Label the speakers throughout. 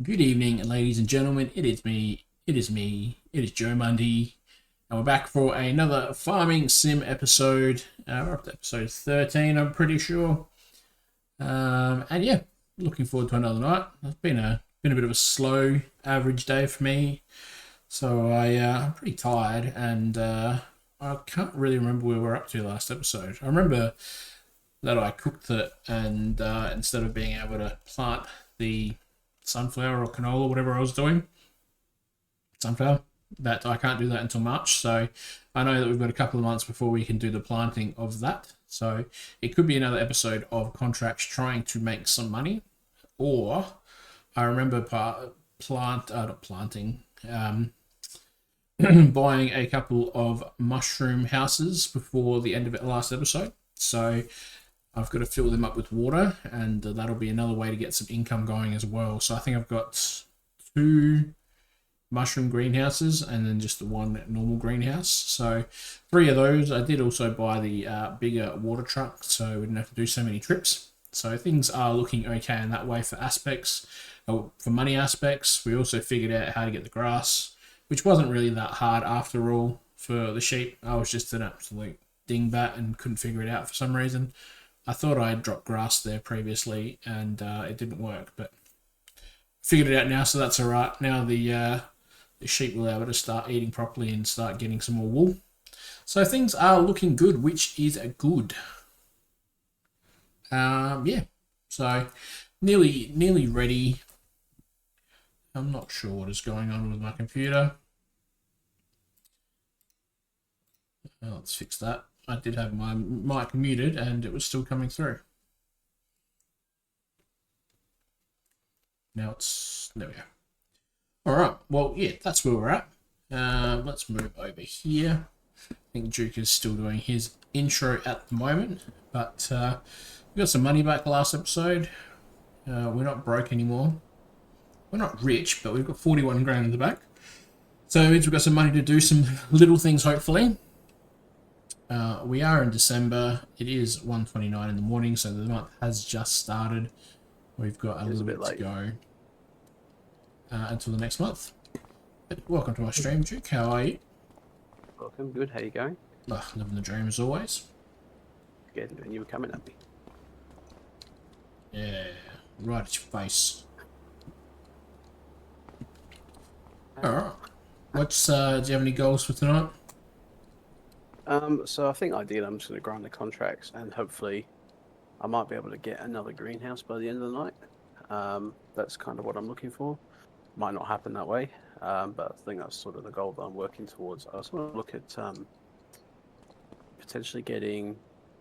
Speaker 1: Good evening, ladies and gentlemen. It is Joe Mundy, and we're back for another farming sim episode. We're up to episode 13, I'm pretty sure. And yeah, looking forward to another night. It's been a bit of a slow average day for me, so I'm pretty tired, and I can't really remember where we're up to last episode. I remember that I cooked it, and instead of being able to plant the sunflower or canola, whatever I was doing, sunflower, that I can't do that until March. So I know that we've got a couple of months before we can do the planting of that. So it could be another episode of contracts trying to make some money, or I remember not planting, buying a couple of mushroom houses before the end of it last episode. So I've got to fill them up with water, and that'll be another way to get some income going as well. So I think I've got two mushroom greenhouses and then just the one normal greenhouse. So three of those. I did also buy the bigger water truck, so we didn't have to do so many trips. So things are looking okay in that way for aspects. For money aspects, we also figured out how to get the grass, which wasn't really that hard after all. For the sheep, I was just an absolute dingbat and couldn't figure it out for some reason. I thought I had dropped grass there previously and it didn't work, but figured it out now, so that's all right. Now the sheep will be able to start eating properly and start getting some more wool. So things are looking good, which is good. Yeah. So nearly ready. I'm not sure what is going on with my computer. Let's fix that. I did have my mic muted and it was still coming through. Now there we go. All right. Well, yeah, that's where we're at. Let's move over here. I think Duke is still doing his intro at the moment, but we got some money back last episode. We're not broke anymore. We're not rich, but we've got 41 grand in the bank. So it means we've got some money to do some little things, hopefully. We are in December. It is 1:29 in the morning, so the month has just started. We've got a little bit to go until the next month. But welcome to my stream, Duke. How are you?
Speaker 2: Welcome. Good. How you going?
Speaker 1: Living the dream as always.
Speaker 2: Good. And you were coming at me.
Speaker 1: Yeah, right at your face. Alright. What's do you have any goals for tonight?
Speaker 2: So I think ideally I'm just going to grind the contracts and hopefully I might be able to get another greenhouse by the end of the night. That's kind of what I'm looking for. Might not happen that way, but I think that's sort of the goal that I'm working towards. I also want to look at potentially getting,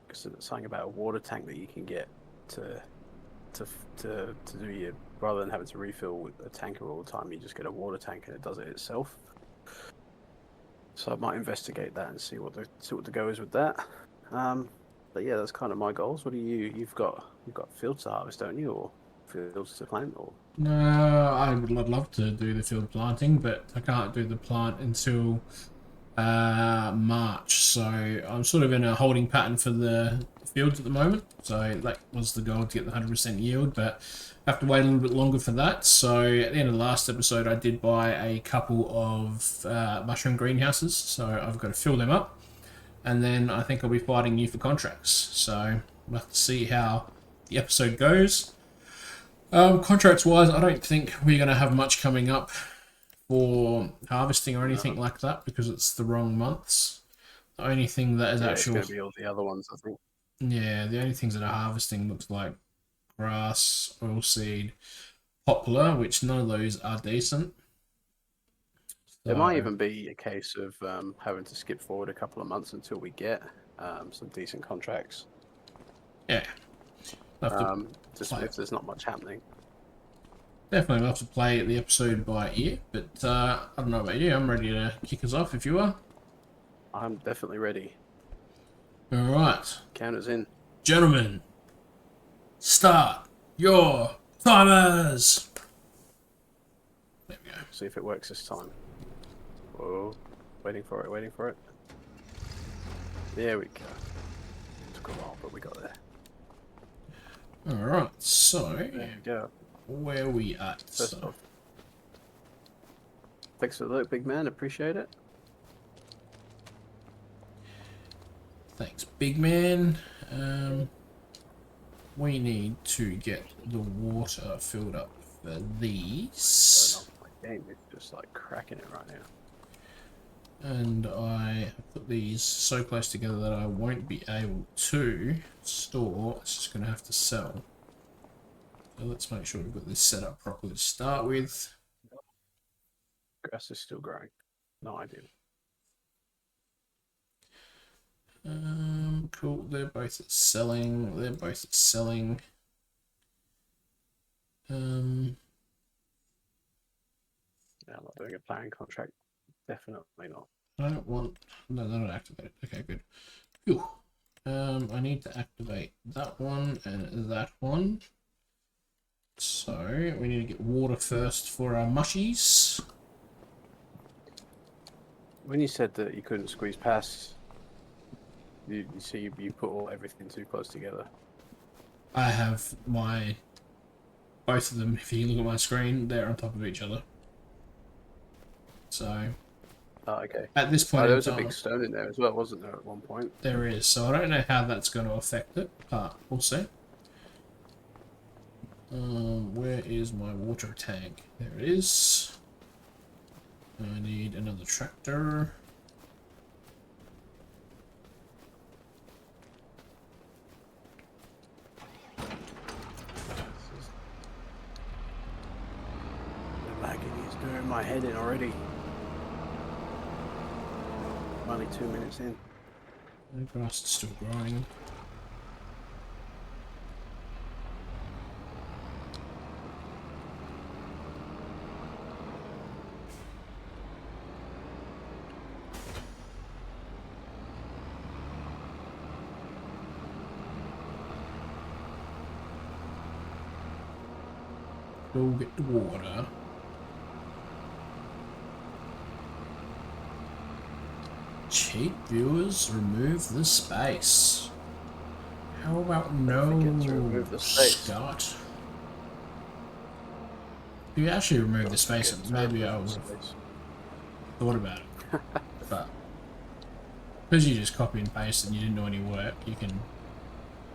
Speaker 2: because it's something about a water tank that you can get to do your, rather than having to refill with a tanker all the time, you just get a water tank and it does it itself. So I might investigate that and see what the go is with that. But yeah, that's kind of my goals. What do you've got fields to harvest, don't you, or fields to plant, or?
Speaker 1: No, I would love to do the field planting, but I can't do the plant until March. So I'm sort of in a holding pattern for the fields at the moment. So that was the goal, to get the 100% yield, but I have to wait a little bit longer for that. So at the end of the last episode, I did buy a couple of mushroom greenhouses. So I've got to fill them up, and then I think I'll be fighting you for contracts. So we'll have to see how the episode goes. Contracts wise, I don't think we're going to have much coming up for harvesting or anything like that, because it's the wrong months. The only thing that is actual,
Speaker 2: It's going to be all the other ones, I think.
Speaker 1: yeah, the only things that are harvesting looks like grass, oilseed, poplar, which none of those are decent.
Speaker 2: So, it might even be a case of having to skip forward a couple of months until we get some decent contracts.
Speaker 1: Yeah.
Speaker 2: Just if there's not much happening.
Speaker 1: Definitely we'll have to play the episode by ear, but I don't know about you. I'm ready to kick us off if you are.
Speaker 2: I'm definitely ready.
Speaker 1: All right.
Speaker 2: Count us in.
Speaker 1: Gentlemen, start your timers. There we go.
Speaker 2: See if it works this time. Whoa. Waiting for it. There we go. Took a while, but we got there.
Speaker 1: Alright, so
Speaker 2: There we go.
Speaker 1: where are we at?
Speaker 2: First off, Thanks for the look, big man. Appreciate it.
Speaker 1: Thanks, big man. We need to get the water filled up for these.
Speaker 2: My game is just like cracking it right now.
Speaker 1: And I have put these so close together that I won't be able to store. It's just going to have to sell. So let's make sure we've got this set up properly to start with.
Speaker 2: Grass is still growing. No idea.
Speaker 1: Cool. They're both at selling. They're both at selling.
Speaker 2: Yeah, I'm not doing a plowing contract. Definitely not.
Speaker 1: I don't want. No, they're not activated. Okay, good. Phew. I need to activate that one and that one. So we need to get water first for our mushies.
Speaker 2: When you said that you couldn't squeeze past, you put everything too close together.
Speaker 1: I have my both of them. If you look at my screen, they're on top of each other. So.
Speaker 2: Oh, okay.
Speaker 1: At this point,
Speaker 2: there was a big stone in there as well, wasn't there? At one point.
Speaker 1: There is. So I don't know how that's going to affect it, but we'll see. Where is my water tank? There it is. I need another tractor.
Speaker 2: The lagging is doing my head in already. I'm only 2 minutes in.
Speaker 1: The grass is still growing. Go get the water. Cheat viewers, remove the space. How about no Scott? If you actually remove the space, maybe I would have thought about it. But because you just copy and paste and you didn't do any work, you can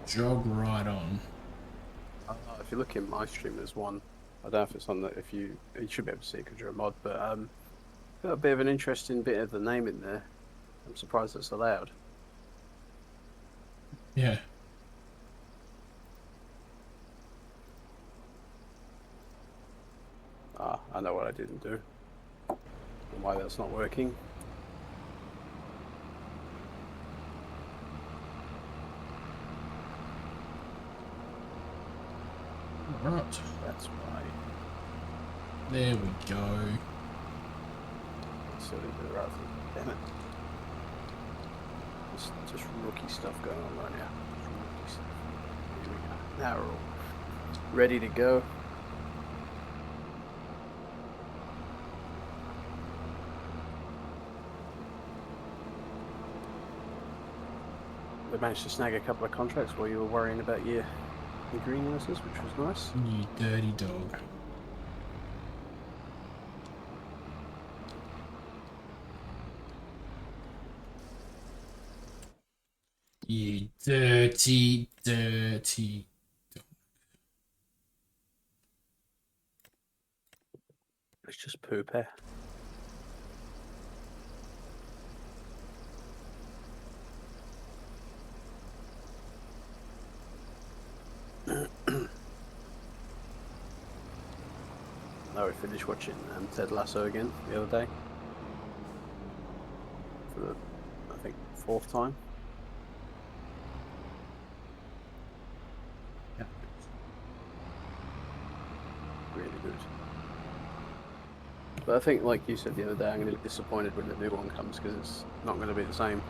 Speaker 1: jog right on.
Speaker 2: If you look in my stream, there's one. I don't know if it's on the. If you should be able to see it because you're a mod, but got a bit of an interesting bit of the name in there. I'm surprised it's allowed.
Speaker 1: Yeah.
Speaker 2: I know what I didn't do. And why that's not working.
Speaker 1: Right.
Speaker 2: That's why.
Speaker 1: There we go.
Speaker 2: So they did the right thing. Damn it. Just rookie stuff going on right now. Rookie stuff. Here we go. Now we're all ready to go. We managed to snag a couple of contracts while you were worrying about your greenhouses, which was nice.
Speaker 1: You dirty dog. You dirty, dirty dog.
Speaker 2: It's just poop hair. We finished watching Ted Lasso again the other day for the, I think, 4th time.
Speaker 1: Yeah.
Speaker 2: Really good. But I think, like you said the other day, I'm going to be disappointed when the new one comes because it's not going to be the same.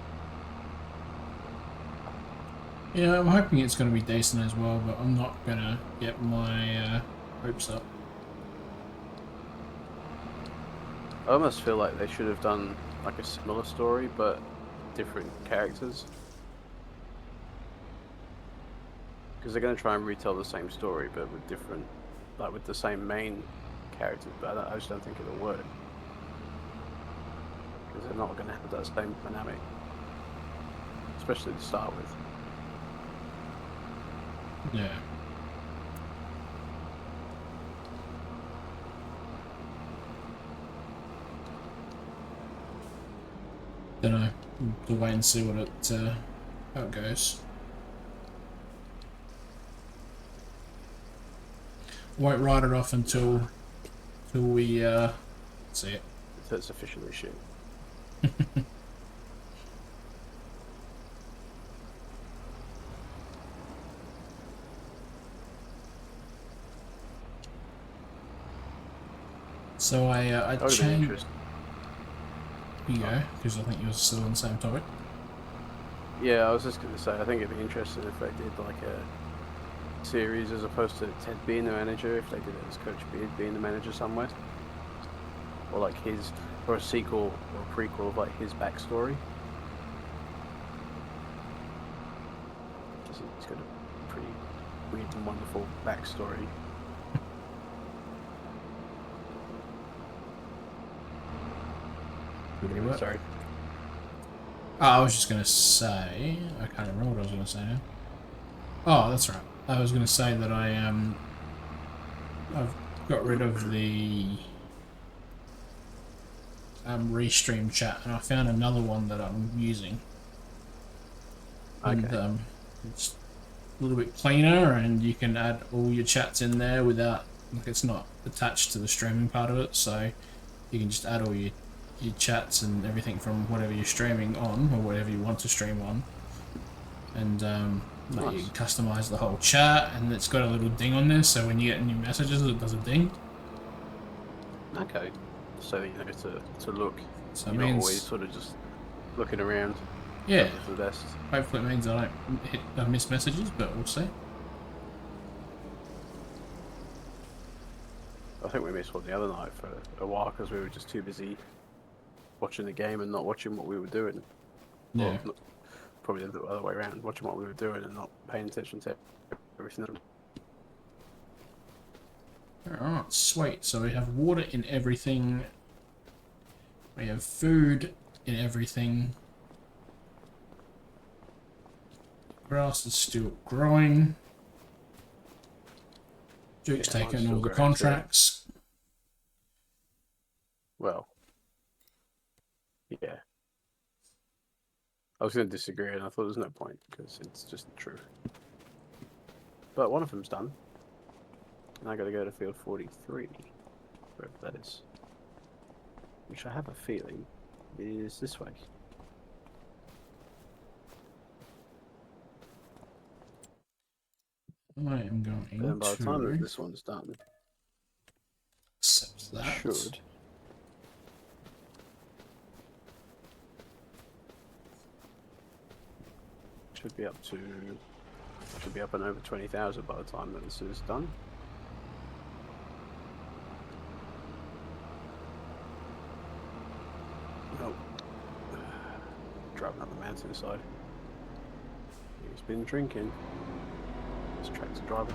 Speaker 1: Yeah, I'm hoping it's going to be decent as well, but I'm not going to get my hopes up.
Speaker 2: I almost feel like they should have done like a similar story, but different characters. Because they're going to try and retell the same story, but with different, like with the same main characters. But I just don't think it'll work. because they're not going to have that same dynamic, especially to start with.
Speaker 1: Yeah. Don't know. We'll wait and see how it goes. Won't write it off until we see it.
Speaker 2: So it's officially shit.
Speaker 1: So I changed. You
Speaker 2: Oh.
Speaker 1: go, because I think you're still on the same topic.
Speaker 2: Yeah, I was just going to say, I think it'd be interesting if they did like a series as opposed to Ted being the manager, if they did it as Coach Beard being the manager somewhere. Or like or a sequel or a prequel of like his backstory. Because he's got a pretty weird and wonderful backstory. Anyway, sorry.
Speaker 1: Oh, I was just going to say, I can't remember what I was going to say now. Oh, that's right. I was going to say that I've got rid of the restream chat, and I found another one that I'm using.
Speaker 2: Okay.
Speaker 1: And it's a little bit cleaner, and you can add all your chats in there without, like, it's not attached to the streaming part of it, so you can just add all your chats and everything from whatever you're streaming on, or whatever you want to stream on. And
Speaker 2: Nice.
Speaker 1: you can customize the whole chat, and it's got a little ding on there, so when you get new messages, it does a ding.
Speaker 2: Okay. So, you know, to look.
Speaker 1: So
Speaker 2: You're
Speaker 1: it
Speaker 2: not
Speaker 1: means,
Speaker 2: always sort of just looking around.
Speaker 1: yeah,
Speaker 2: For the best.
Speaker 1: hopefully it means I don't miss messages, but we'll see.
Speaker 2: I think we missed one the other night for a while because we were just too busy watching the game and not watching what we were doing.
Speaker 1: Yeah.
Speaker 2: Or, probably the other way around, watching what we were doing and not paying attention to everything.
Speaker 1: Alright, sweet. So we have water in everything. We have food in everything. Grass is still growing. Duke's taken all the contracts.
Speaker 2: Well, yeah. I was going to disagree, and I thought there's no point because it's just the truth. But one of them's done, and I got to go to field 43, wherever that is, which I have a feeling is this way.
Speaker 1: I am going
Speaker 2: And by the
Speaker 1: to
Speaker 2: time that this one's done,
Speaker 1: accept that.
Speaker 2: Should be up and over 20,000 by the time that this is done. Oh, driving up the mountainside. He's been drinking. This tractor driving.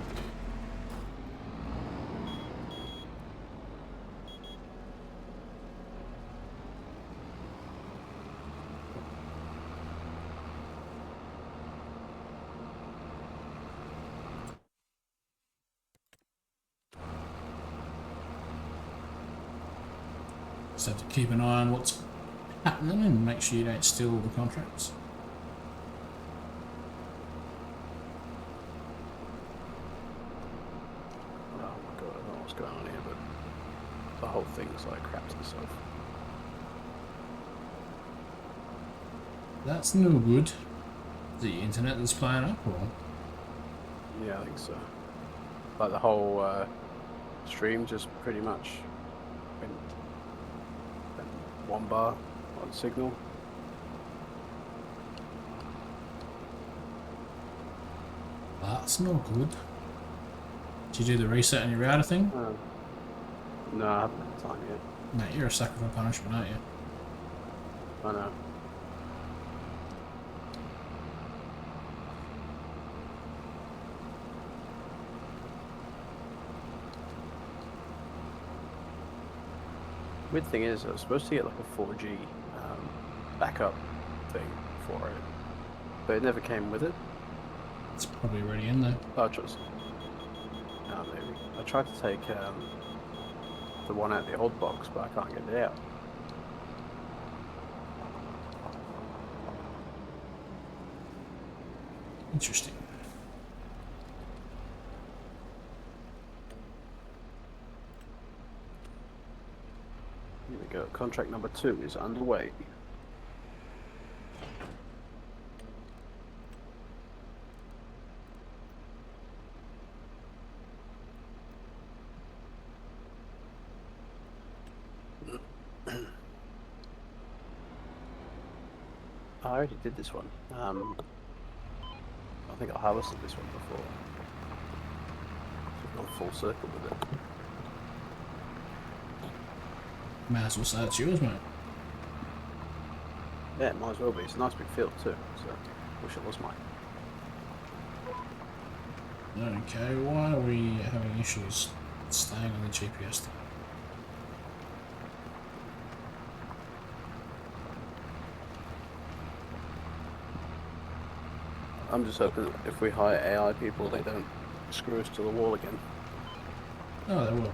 Speaker 1: Just have to keep an eye on what's happening and make sure you don't steal all the contracts.
Speaker 2: Oh my god, I don't know what's going on here, but the whole thing's like crap to itself.
Speaker 1: That's no good. Is it the internet that's playing up, or?
Speaker 2: Yeah, I think so. Like the whole stream just pretty much went one bar on signal.
Speaker 1: That's no good. Did you do the reset on your router thing?
Speaker 2: No, I haven't had time yet.
Speaker 1: Mate, you're a sucker for punishment, aren't you?
Speaker 2: I know. Weird thing is, I was supposed to get like a 4G backup thing for it, but it never came with it.
Speaker 1: It's probably already in there.
Speaker 2: Oh, just maybe. I tried to take the one out of the old box, but I can't get it out.
Speaker 1: Interesting.
Speaker 2: Here we go. Contract number 2 is underway. I already did this one. I think I harvested this one before. So we've gone full circle with it.
Speaker 1: Might as well say it's yours, mate.
Speaker 2: Yeah, it might as well be. It's a nice big field too, so wish it was mine.
Speaker 1: Okay, why are we having issues staying on the GPS thing?
Speaker 2: I'm just hoping that if we hire AI people, they don't screw us to the wall again.
Speaker 1: Oh, they will.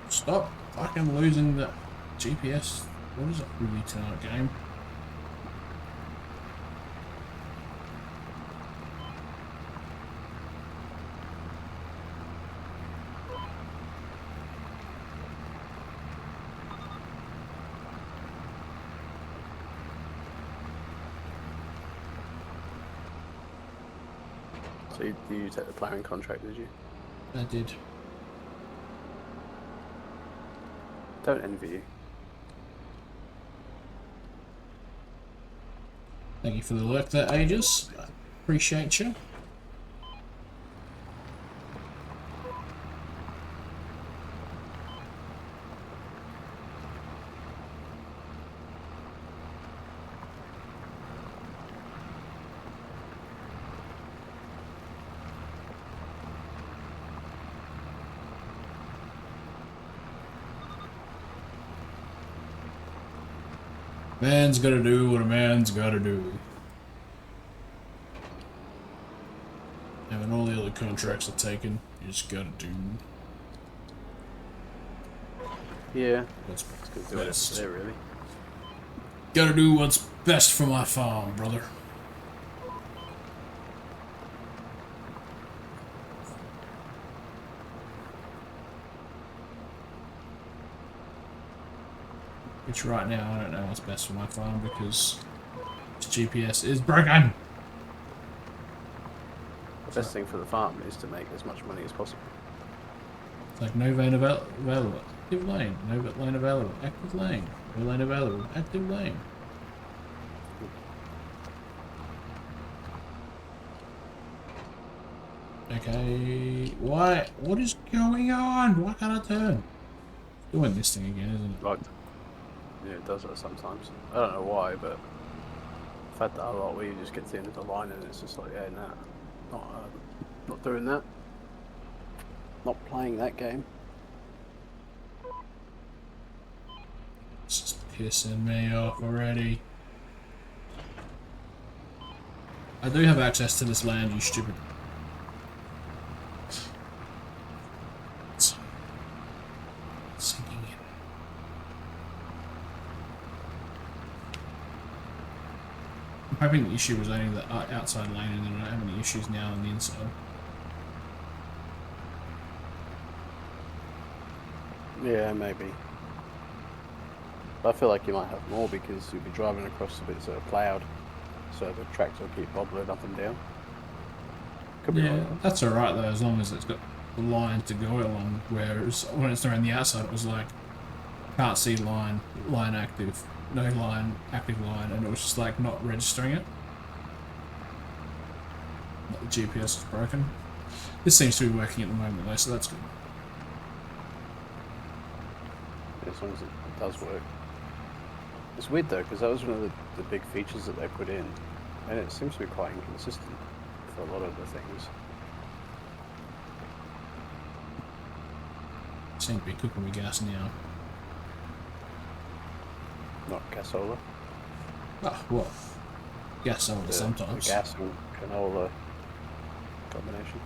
Speaker 1: Stop fucking losing the GPS. What is it really tonight, game?
Speaker 2: So you take the plowing contract, did you?
Speaker 1: I did.
Speaker 2: Don't envy you.
Speaker 1: Thank you for the work there, Aegis. Appreciate you. Man's gotta do what a man's gotta do. And when all the other contracts are taken, you just gotta do
Speaker 2: Yeah.
Speaker 1: what's
Speaker 2: It's good to do it
Speaker 1: best.
Speaker 2: there, really.
Speaker 1: Gotta do what's best for my farm, brother. Which right now I don't know what's best for my farm because this GPS is broken.
Speaker 2: The best thing for the farm is to make as much money as possible.
Speaker 1: It's like no vein available. Active lane. No lane available. Active lane. No lane available. Active lane. Okay. Why? What is going on? Why can't I turn? Doing this thing again, isn't it?
Speaker 2: Like, yeah, it does that sometimes. I don't know why, but I've had that a lot where you just get to the end of the line and it's just like, yeah, nah, not doing that. Not playing that game.
Speaker 1: This is pissing me off already. I do have access to this land, you stupid. It's sinking in. I'm hoping the issue was only the outside lane and then I don't have any issues now on the inside.
Speaker 2: Yeah, maybe. But I feel like you might have more because you'll be driving across the bits that are plowed, so the tractor will keep bobbling up and down. Could be
Speaker 1: Yeah,
Speaker 2: wrong.
Speaker 1: that's alright though, as long as it's got the line to go along, whereas when it's around the outside it was like, can't see line active, no line, active line, and it was just like not registering it. But the GPS is broken. This seems to be working at the moment though, so that's good.
Speaker 2: As long as it does work. It's weird though, because that was one of the big features that they put in, and it seems to be quite inconsistent for a lot of the things.
Speaker 1: Seem to be cooking with gas now.
Speaker 2: Not cassola.
Speaker 1: Ah, well, gas solar
Speaker 2: The
Speaker 1: sometimes.
Speaker 2: gas and canola combination.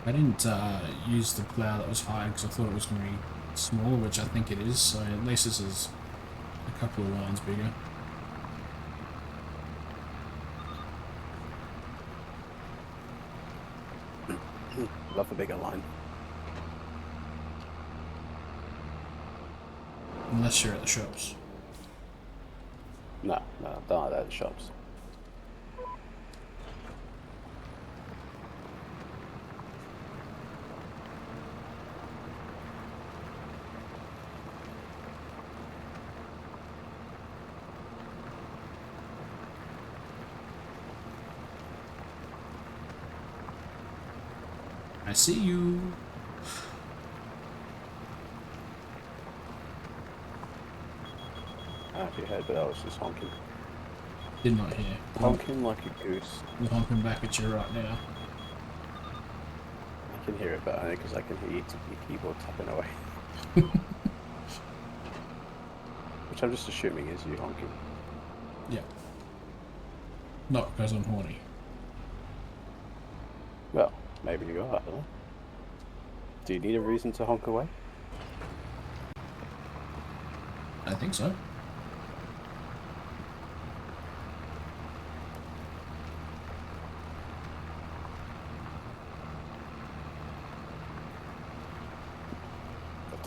Speaker 1: I didn't use the plow that was high because I thought it was going to be smaller, which I think it is, so at least this is a couple of lines bigger.
Speaker 2: Love a bigger line.
Speaker 1: Unless you're at the shops.
Speaker 2: No, don't like that at the shops.
Speaker 1: I see you.
Speaker 2: I don't know if you heard, but I was just honking.
Speaker 1: Did not hear.
Speaker 2: Honking like a goose.
Speaker 1: I'm honking back at you right now.
Speaker 2: I can hear it, but only because I can hear your keyboard tapping away. Which I'm just assuming is you honking.
Speaker 1: Yeah. Not because I'm horny.
Speaker 2: Well, maybe you are, I don't know. Do you need a reason to honk away?
Speaker 1: I think so.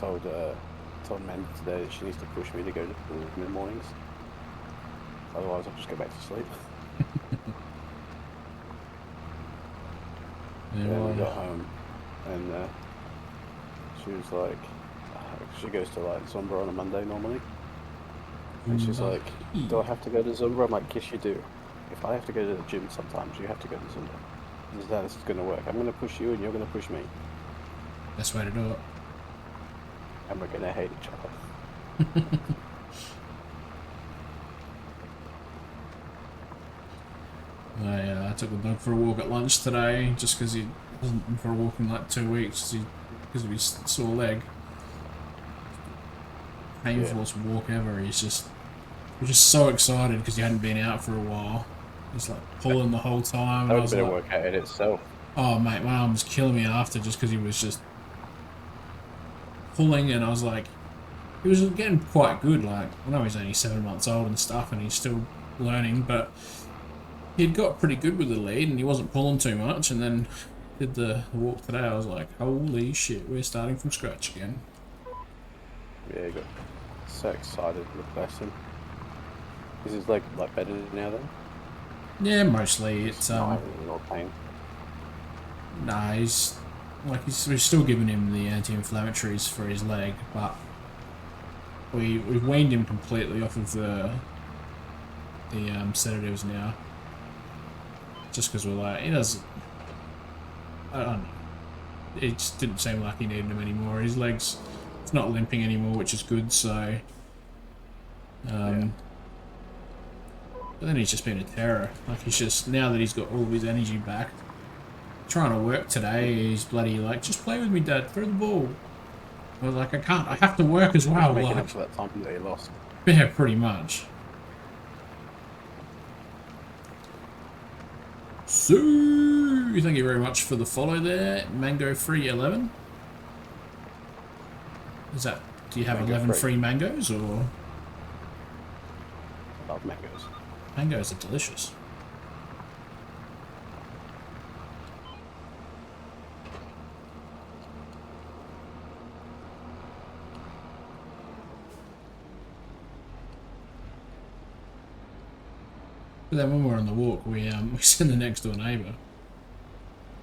Speaker 2: I told Mandy today that she needs to push me to go to the pool in the mornings. Otherwise, I'll just go back to sleep.
Speaker 1: Yeah,
Speaker 2: Then
Speaker 1: well,
Speaker 2: we got home, and she was like, she goes to like Zumba on a Monday normally, and she's like, "Do I have to go to Zumba?" I'm like, "Yes, you do. If I have to go to the gym sometimes, you have to go to Zumba. This is how this is going to work. I'm going to push you, and you're going to push me,
Speaker 1: best way to do it.
Speaker 2: and we're going to hate each other."
Speaker 1: I took the dog for a walk at lunch today, just because he wasn't been for a walk in like 2 weeks, because of his sore leg. Painfulest walk ever. He was just so excited because he hadn't been out for a while. He's like pulling the whole time, and
Speaker 2: That
Speaker 1: I
Speaker 2: would
Speaker 1: was
Speaker 2: have been
Speaker 1: like,
Speaker 2: a workout in itself.
Speaker 1: "Oh mate, my arm was killing me after just because he was just pulling," and I was like, he was getting quite good. Like, I know he's only 7 months old and stuff, and he's still learning, but he'd got pretty good with the lead, and he wasn't pulling too much. And then did the walk today. I was like, holy shit, we're starting from scratch again.
Speaker 2: Yeah, he got so excited, bless him. Is his leg like better now then?
Speaker 1: Yeah, mostly it's
Speaker 2: not having any more pain.
Speaker 1: Nah, we're still giving him the anti-inflammatories for his leg, but we've weaned him completely off of the sedatives now. Just because we're like, he doesn't. I don't know. It just didn't seem like he needed him anymore. His legs, it's not limping anymore, which is good. So,
Speaker 2: Yeah.
Speaker 1: but then he's just been a terror. Like, he's just, now that he's got all of his energy back, trying to work today, he's bloody like, just play with me, Dad. Throw the ball. I was like, I can't. I have to work as well.
Speaker 2: Making
Speaker 1: Like,
Speaker 2: up for that time that he lost.
Speaker 1: yeah, pretty much. So, thank you very much for the follow there, Mango Free 11. Is that? Do you have
Speaker 2: Mango
Speaker 1: 11
Speaker 2: free.
Speaker 1: free mangoes or?
Speaker 2: Love mangoes.
Speaker 1: Mangoes are delicious. But then when we were on the walk, we seen the next door neighbour.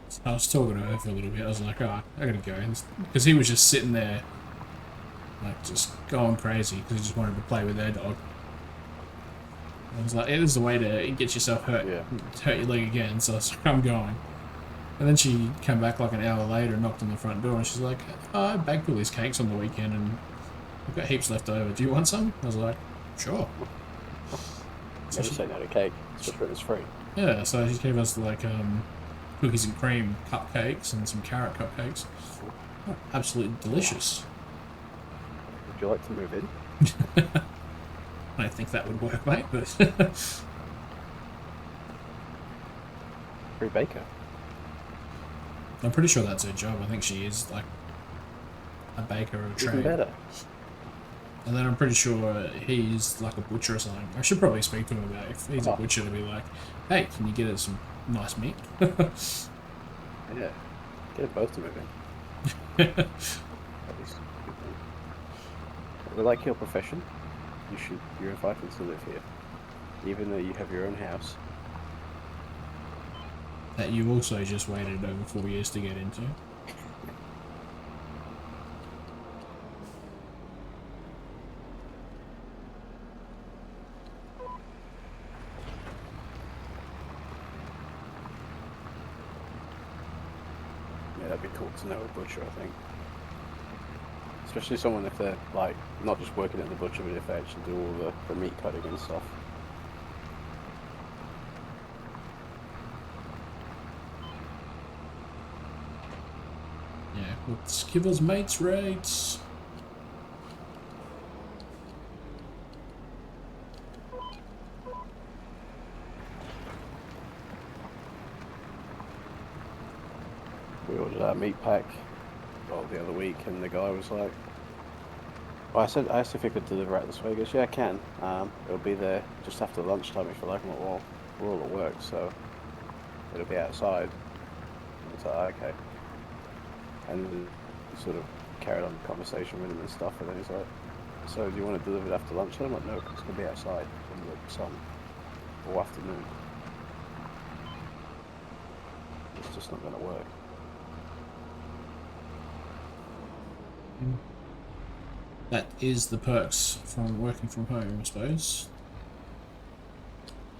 Speaker 1: So I was talking to her for a little bit. I was like, oh, I gotta go. Because he was just sitting there, like, just going crazy because he just wanted to play with their dog. I was like, it is the way to get yourself hurt,
Speaker 2: Yeah.
Speaker 1: hurt your leg again. So I was like, I'm going. And then she came back like an hour later and knocked on the front door and she's like, oh, I baked all these cakes on the weekend and I've got heaps left over. Do you want some? I was like, sure. So
Speaker 2: Never say no to cake, especially when it's free.
Speaker 1: yeah, so she gave us like cookies and cream cupcakes and some carrot cupcakes. Oh, absolutely delicious.
Speaker 2: Would you like to move in?
Speaker 1: I don't think that would work, mate, but
Speaker 2: Free baker.
Speaker 1: I'm pretty sure that's her job. I think she is like a baker or a
Speaker 2: Even
Speaker 1: trade.
Speaker 2: better.
Speaker 1: And then I'm pretty sure he's like a butcher or something. I should probably speak to him about if he's a butcher to be like, hey, can you get us some nice meat?
Speaker 2: Yeah. Get it both to move in. At least. We like your profession. You're invited to live here. Even though you have your own house.
Speaker 1: That you also just waited over 4 years to get into.
Speaker 2: Yeah, that'd be cool to know a butcher, I think. Especially someone if they're like not just working at the butcher, but if they actually do all the meat cutting and stuff.
Speaker 1: Yeah, let's give us mates rates.
Speaker 2: We ordered our meat pack the other week, and the guy was like, well, I asked if he could deliver it this way. He goes, yeah, I can. It'll be there just after lunchtime if you like. I'm like, well, we're all at work, so it'll be outside. And it's like, okay. And he sort of carried on the conversation with him and stuff, and then he's like, so do you want to deliver it after lunch? And I'm like, no, because it's going to be outside in the sun all afternoon. It's just not going to work.
Speaker 1: That is the perks from working from home, I suppose.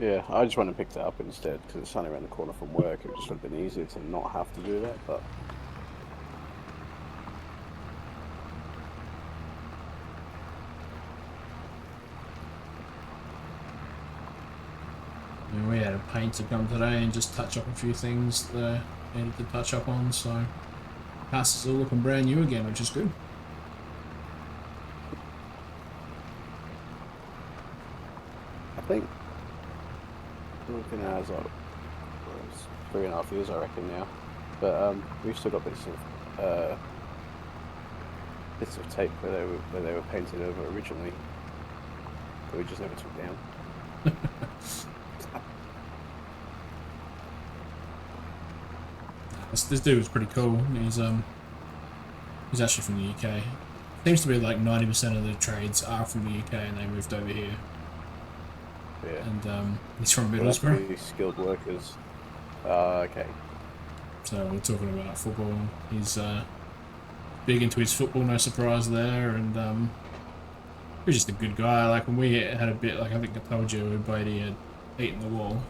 Speaker 2: Yeah, I just went and picked it up instead because it's only around the corner from work. It just would have been easier to not have to do that, but
Speaker 1: And we had a painter come today and just touch up a few things that I needed to touch up on, so house is all looking brand new again, which is good.
Speaker 2: I think looking at it, like, it's 3.5 years, I reckon now. But we've still got bits of tape where they were painted over originally that we just never took down.
Speaker 1: This dude was pretty cool. He's actually from the UK. Seems to be like 90% of the trades are from the UK and they moved over here.
Speaker 2: Yeah.
Speaker 1: And he's from
Speaker 2: Well, that's
Speaker 1: Middlesbrough.
Speaker 2: really skilled workers. Okay.
Speaker 1: So we're talking about football. He's big into his football, no surprise there. And he's just a good guy. Like when we had a bit, like I think I told you, Brady had eaten the wall.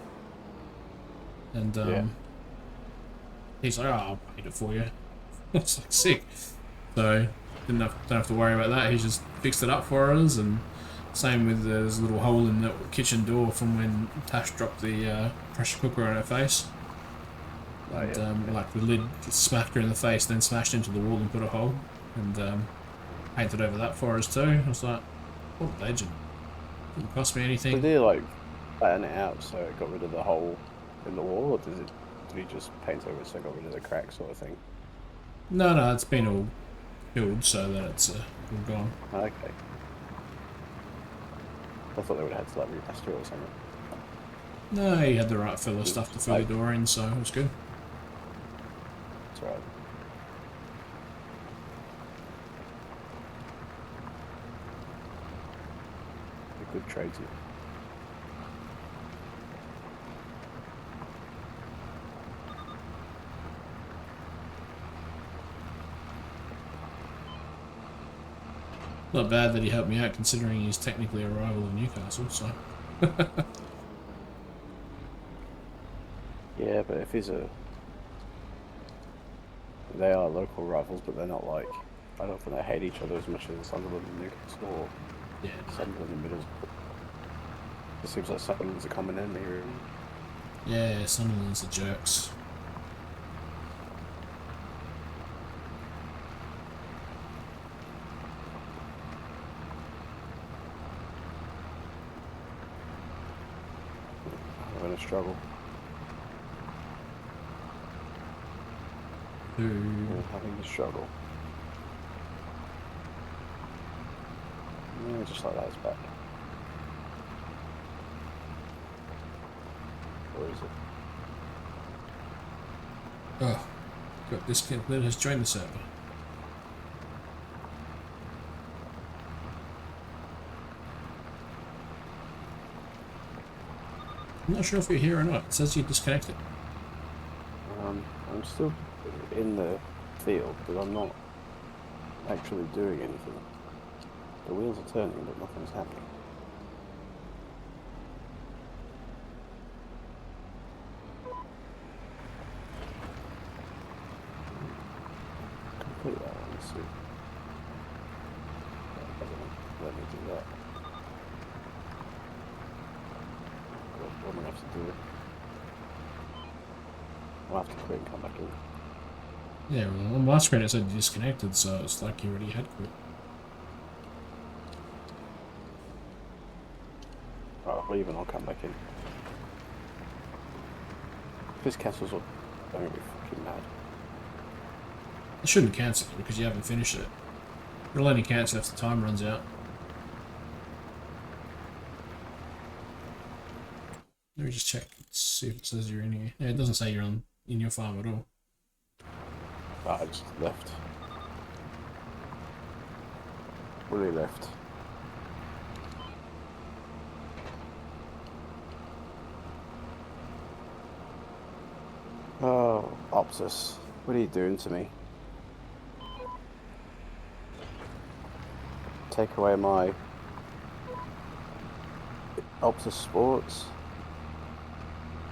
Speaker 1: And
Speaker 2: Yeah.
Speaker 1: he's like, oh, I'll paint it for you. It's like sick. So don't have to worry about that. He just fixed it up for us, and same with there's a little hole in the kitchen door from when Tash dropped the pressure cooker on her face. And like the lid smacked her in the face, then smashed into the wall and put a hole, and painted over that for us too. I was like, what a legend. Didn't cost me anything.
Speaker 2: So did he like flatten it out so it got rid of the hole in the wall, or did he just paint over it so it got rid of the crack sort of thing?
Speaker 1: No, it's been all filled so that it's all gone.
Speaker 2: Okay. I thought they would have had to like replaster it or something.
Speaker 1: No, he had the right filler stuff to fill the door in, so it was good.
Speaker 2: That's right. A good tradesman.
Speaker 1: Not bad that he helped me out, considering he's technically a rival of Newcastle. So
Speaker 2: Yeah, but if he's a, they are local rivals, but they're not like. I don't think they hate each other as much as Sunderland and Newcastle or
Speaker 1: yeah,
Speaker 2: Sunderland and Middlesbrough. It seems like Sunderland's a common enemy, really.
Speaker 1: yeah, Sunderland's the jerks.
Speaker 2: I'm going to struggle.
Speaker 1: Who?
Speaker 2: I'm having to struggle. Yeah, just like that, it's back. Or is it?
Speaker 1: Oh, got this. Let us join the server. I'm not sure if you're here or not. It says you're disconnected.
Speaker 2: I'm still in the field, but I'm not actually doing anything. The wheels are turning, but nothing's happening. Complete that one, let's see. That doesn't let me do that. What am I going to have to do? I'll have to quit and come back in.
Speaker 1: Yeah, well, on my screen it said disconnected, so it's like you already had quit.
Speaker 2: Right, I'll leave and I'll come back in. If this cancels up, I'm going to be fucking mad.
Speaker 1: It shouldn't cancel it because you haven't finished it. It'll only cancel if the time runs out. Let me just check, see if it says you're in here. Yeah, it doesn't say you're in your farm at all.
Speaker 2: I just left. Really left. Oh, Optus, what are you doing to me? Take away my Optus Sports.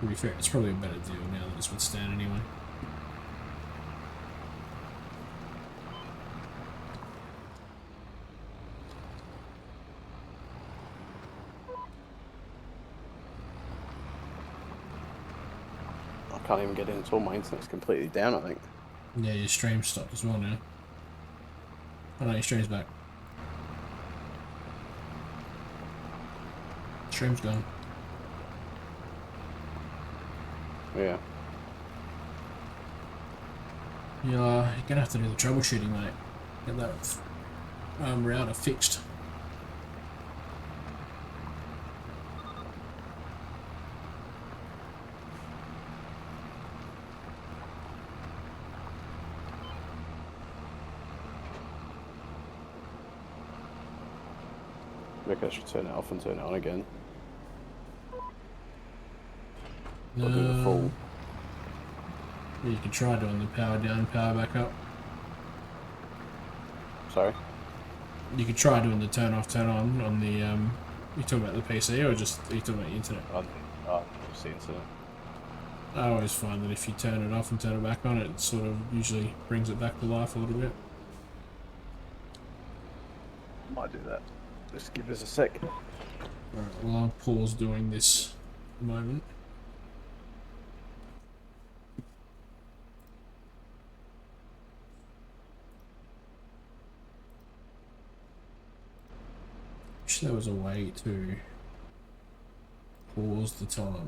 Speaker 1: To be fair, it's probably a better deal now that it's with Stan anyway.
Speaker 2: I can't even get in at all. My internet's completely down, I think.
Speaker 1: Yeah, your stream's stopped as well now. Oh no, your stream's back. Stream's gone.
Speaker 2: Yeah.
Speaker 1: You're gonna have to do the troubleshooting, mate. Get that router fixed.
Speaker 2: Maybe I should turn it off and turn it on again.
Speaker 1: No.
Speaker 2: Or do the full.
Speaker 1: Yeah, you can try doing the power down, power back up.
Speaker 2: Sorry?
Speaker 1: You could try doing the turn off, turn on the you talking about the PC or just are you talking about the internet?
Speaker 2: Just the internet.
Speaker 1: I always find that if you turn it off and turn it back on, it sort of usually brings it back to life a little bit.
Speaker 2: Might do that. Just give us a sec.
Speaker 1: Alright, well I'll pause doing this a moment. Wish there was a way to pause the timer.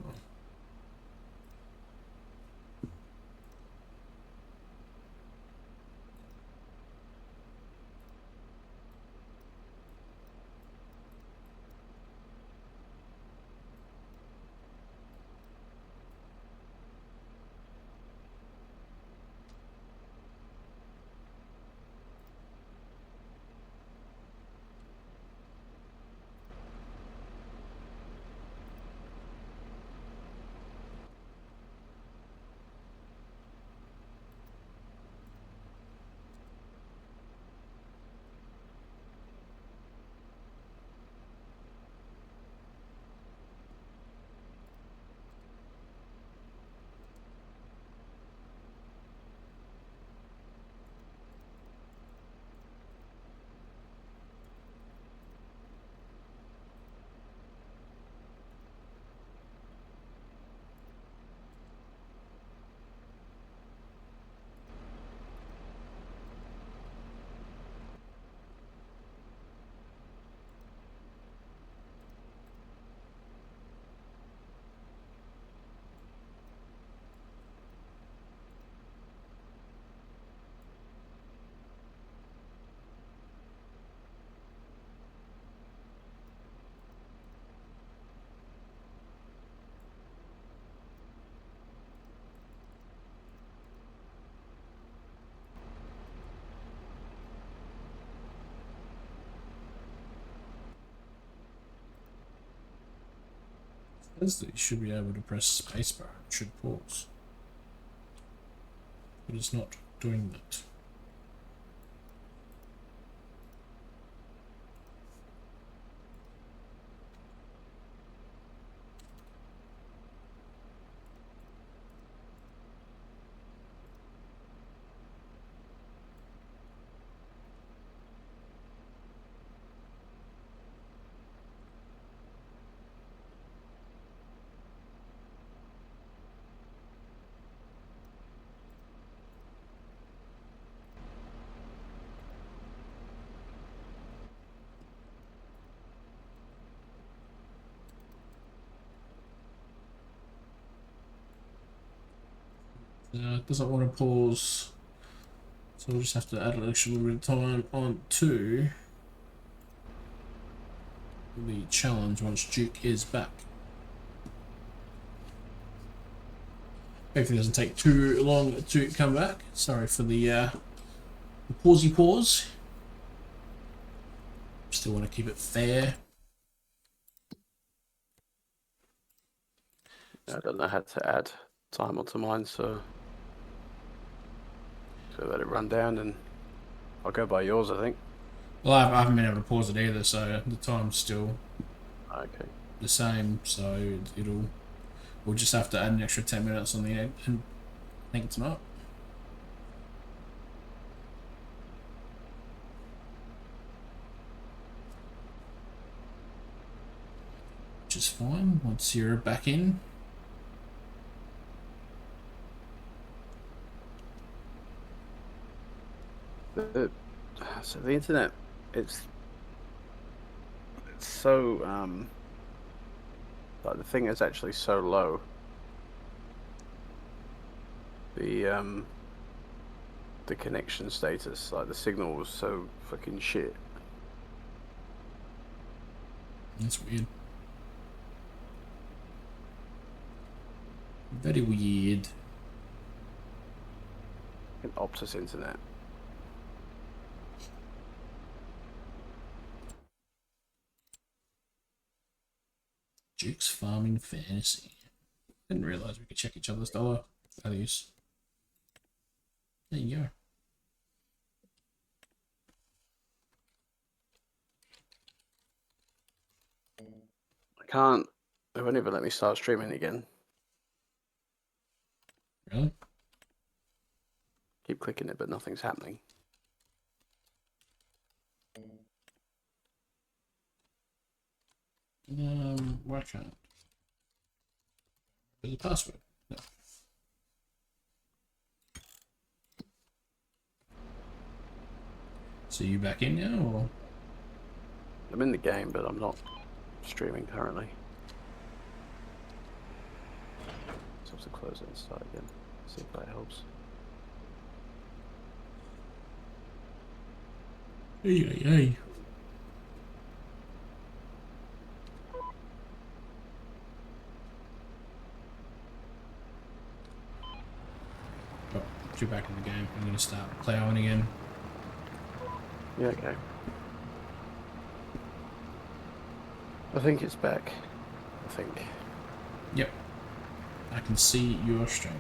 Speaker 1: says that you should be able to press spacebar. It should pause. But it's not doing that. It doesn't want to pause, so we'll just have to add an extra little bit of time on to the challenge once Duke is back. Hopefully it doesn't take too long to come back. Sorry for the pausey pause. Still want to keep it fair.
Speaker 2: I don't know how to add time onto mine, so let it run down, and I'll go by yours, I think.
Speaker 1: Well, I haven't been able to pause it either, so the time's still
Speaker 2: Okay.
Speaker 1: the same. So we'll just have to add an extra 10 minutes on the end, and I think it's not. Which is fine once you're back in.
Speaker 2: So the internet, it's so like the thing is actually so low. The connection status, like the signal was so fucking shit.
Speaker 1: That's weird. Very weird.
Speaker 2: An Optus internet.
Speaker 1: Duke's Farming Fantasy. Didn't realise we could check each other's dollar values. There you go.
Speaker 2: I can't. They won't even let me start streaming again.
Speaker 1: Really?
Speaker 2: Keep clicking it, but nothing's happening.
Speaker 1: Why can't? There's a password. No. So you back in now, or?
Speaker 2: I'm in the game, but I'm not streaming currently. So I have to close it and start again. See if that helps.
Speaker 1: Hey. Oh, you're back in the game. I'm gonna start plowing again.
Speaker 2: Yeah, okay. I think it's back. I think.
Speaker 1: Yep. I can see your stream.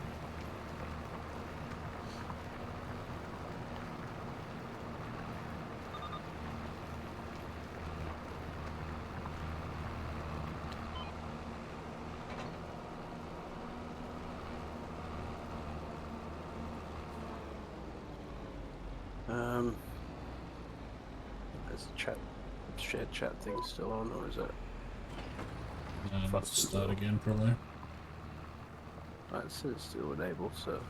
Speaker 2: Is the shared chat thing still on, or is it?
Speaker 1: Let's start again, probably.
Speaker 2: Right, it says it's still enabled, so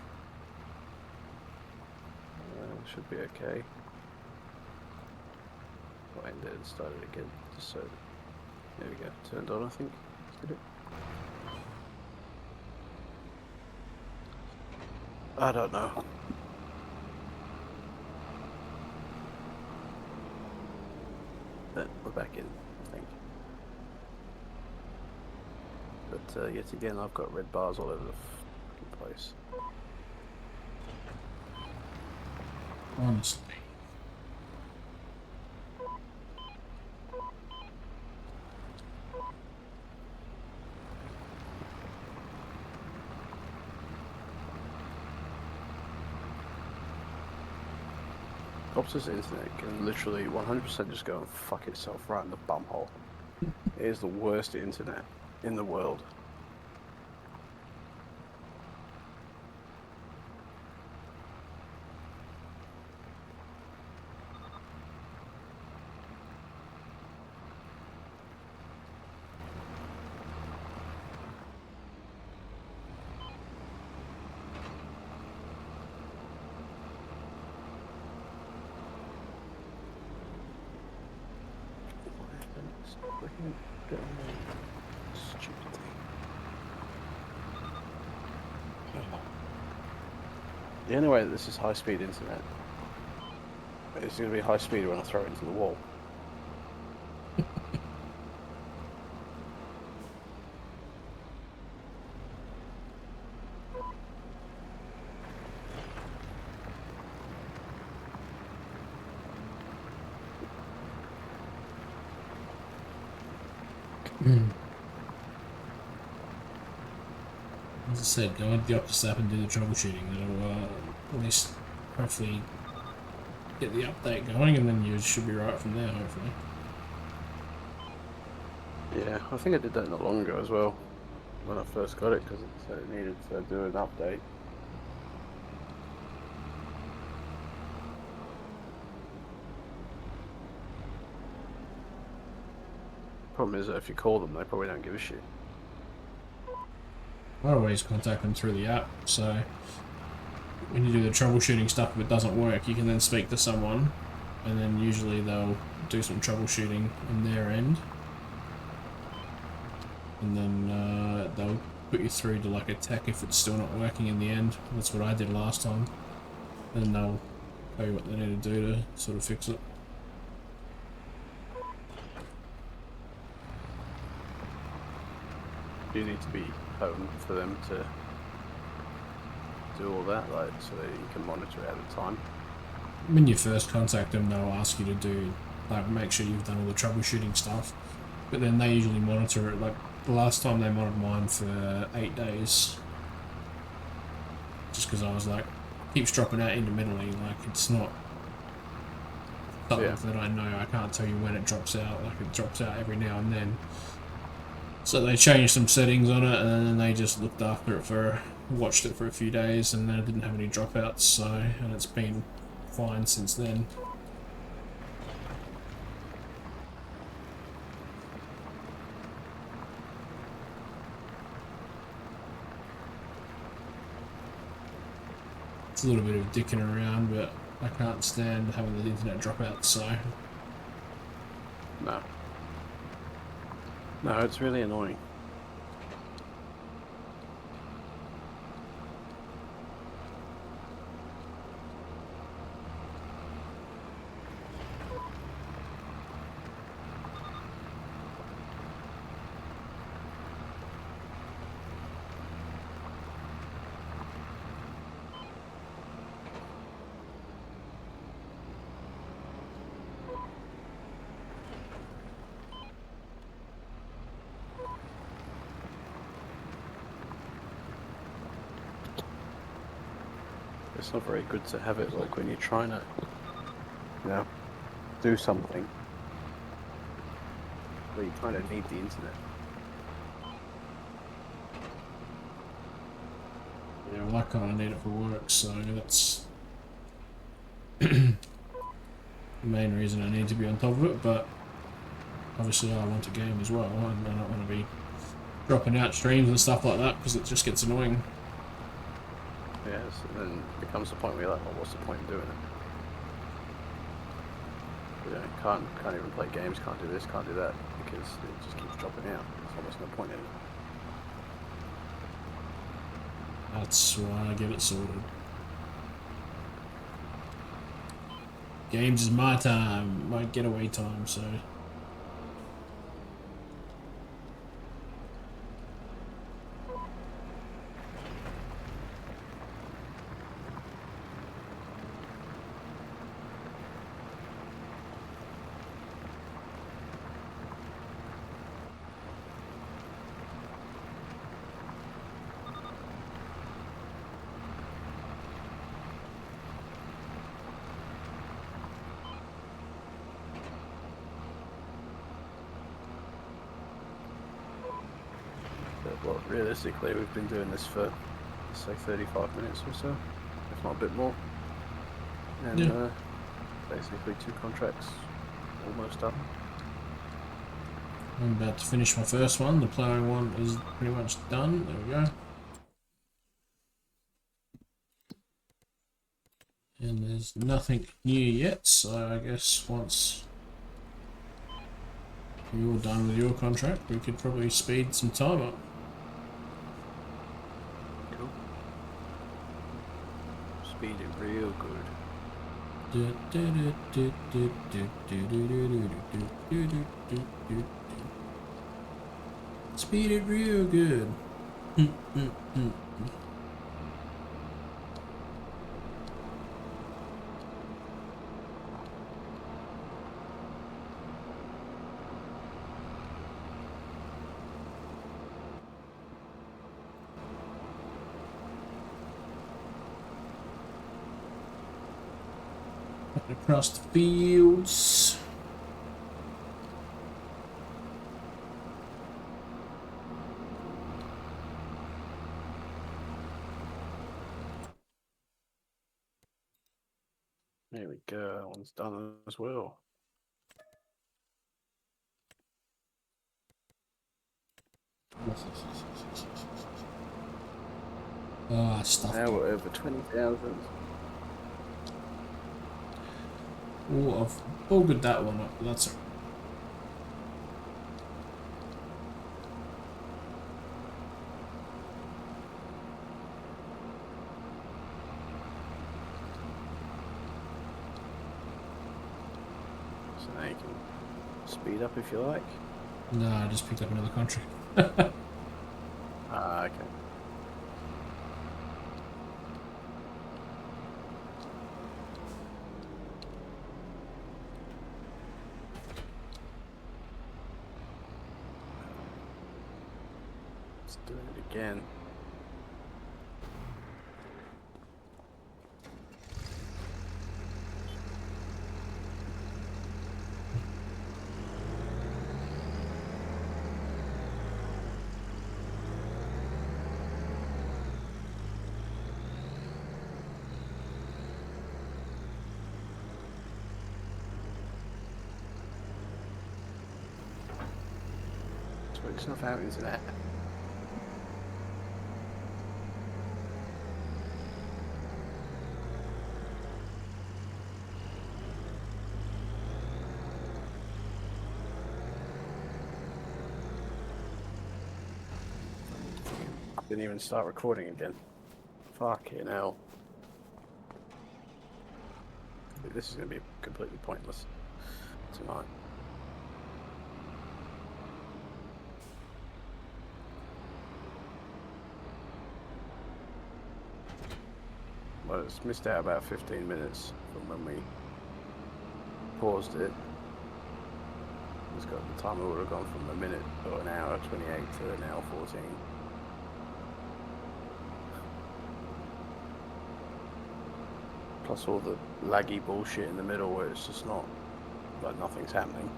Speaker 2: should be okay. I'll end it and start it again, just so. There we go. Turned on, I think. Did it? I don't know. But we're back in, I think. But yet again, I've got red bars all over the fucking place.
Speaker 1: Honestly.
Speaker 2: Optus internet can literally 100% just go and fuck itself right in the bumhole. It is the worst internet in the world. Stupid thing. The only way that this is high-speed internet is going to be high speed when I throw it into the wall.
Speaker 1: As I said, go into the Optus app and do the troubleshooting. That'll at least hopefully get the update going, and then you should be right from there, hopefully.
Speaker 2: Yeah, I think I did that not long ago as well, when I first got it, because it said it needed to do an update. Problem is that if you call them, they probably don't give a shit.
Speaker 1: I always contact them through the app, so when you do the troubleshooting stuff, if it doesn't work, you can then speak to someone, and then usually they'll do some troubleshooting on their end, and then they'll put you through to like a tech if it's still not working in the end. That's what I did last time, and they'll tell you what they need to do to sort of fix it.
Speaker 2: You need to be home for them to do all that, like, so that you can monitor it at a time.
Speaker 1: When you first contact them, they'll ask you to do, like, make sure you've done all the troubleshooting stuff, but then they usually monitor it. Like, the last time they monitored mine for 8 days, just because I was like, keeps dropping out intermittently, like, it's not something that I know. I can't tell you when it drops out, like, it drops out every now and then. So they changed some settings on it, and then they just looked after it watched it for a few days, and then it didn't have any dropouts, so, and it's been fine since then. It's a little bit of dicking around, but I can't stand having the internet dropouts, so.
Speaker 2: No, it's really annoying. It's not very good to have it like when you're trying to, do something where you kind of need the internet.
Speaker 1: Yeah, well, I kind of need it for work, so that's the main reason I need to be on top of it, but obviously I want a game as well, and I don't want to be dropping out streams and stuff like that, because it just gets annoying.
Speaker 2: Yes, and then it becomes the point where you're like, well, what's the point in doing it? Can't even play games, can't do this, can't do that, because it just keeps dropping out. There's almost no point in it.
Speaker 1: That's why I get it sorted. Games is my time, my getaway time, so.
Speaker 2: Well, realistically, we've been doing this for, say, 35 minutes or so, if not a bit more. And
Speaker 1: Yeah.
Speaker 2: basically 2 contracts almost done.
Speaker 1: I'm about to finish my first one. The plowing one is pretty much done. There we go. And there's nothing new yet, so I guess once you're done with your contract, we could probably speed some time up.
Speaker 2: Cool. Speed it real good.
Speaker 1: Speed it real good. Across the fields.
Speaker 2: There we go. That one's done as well.
Speaker 1: Ah, stuff.
Speaker 2: Now we're over 20,000.
Speaker 1: Oh, I've augured that one up. That's it.
Speaker 2: So now you can speed up if you like.
Speaker 1: No, I just picked up another country.
Speaker 2: Ah, okay. Let's do it again. Switch stuff out into that. Didn't even start recording again. Fucking hell. This is going to be completely pointless tonight. Well, it's missed out about 15 minutes from when we paused it. It's got the timer would have gone from a minute or an hour 28 to an hour 14. Plus all the laggy bullshit in the middle where it's just not, like nothing's happening.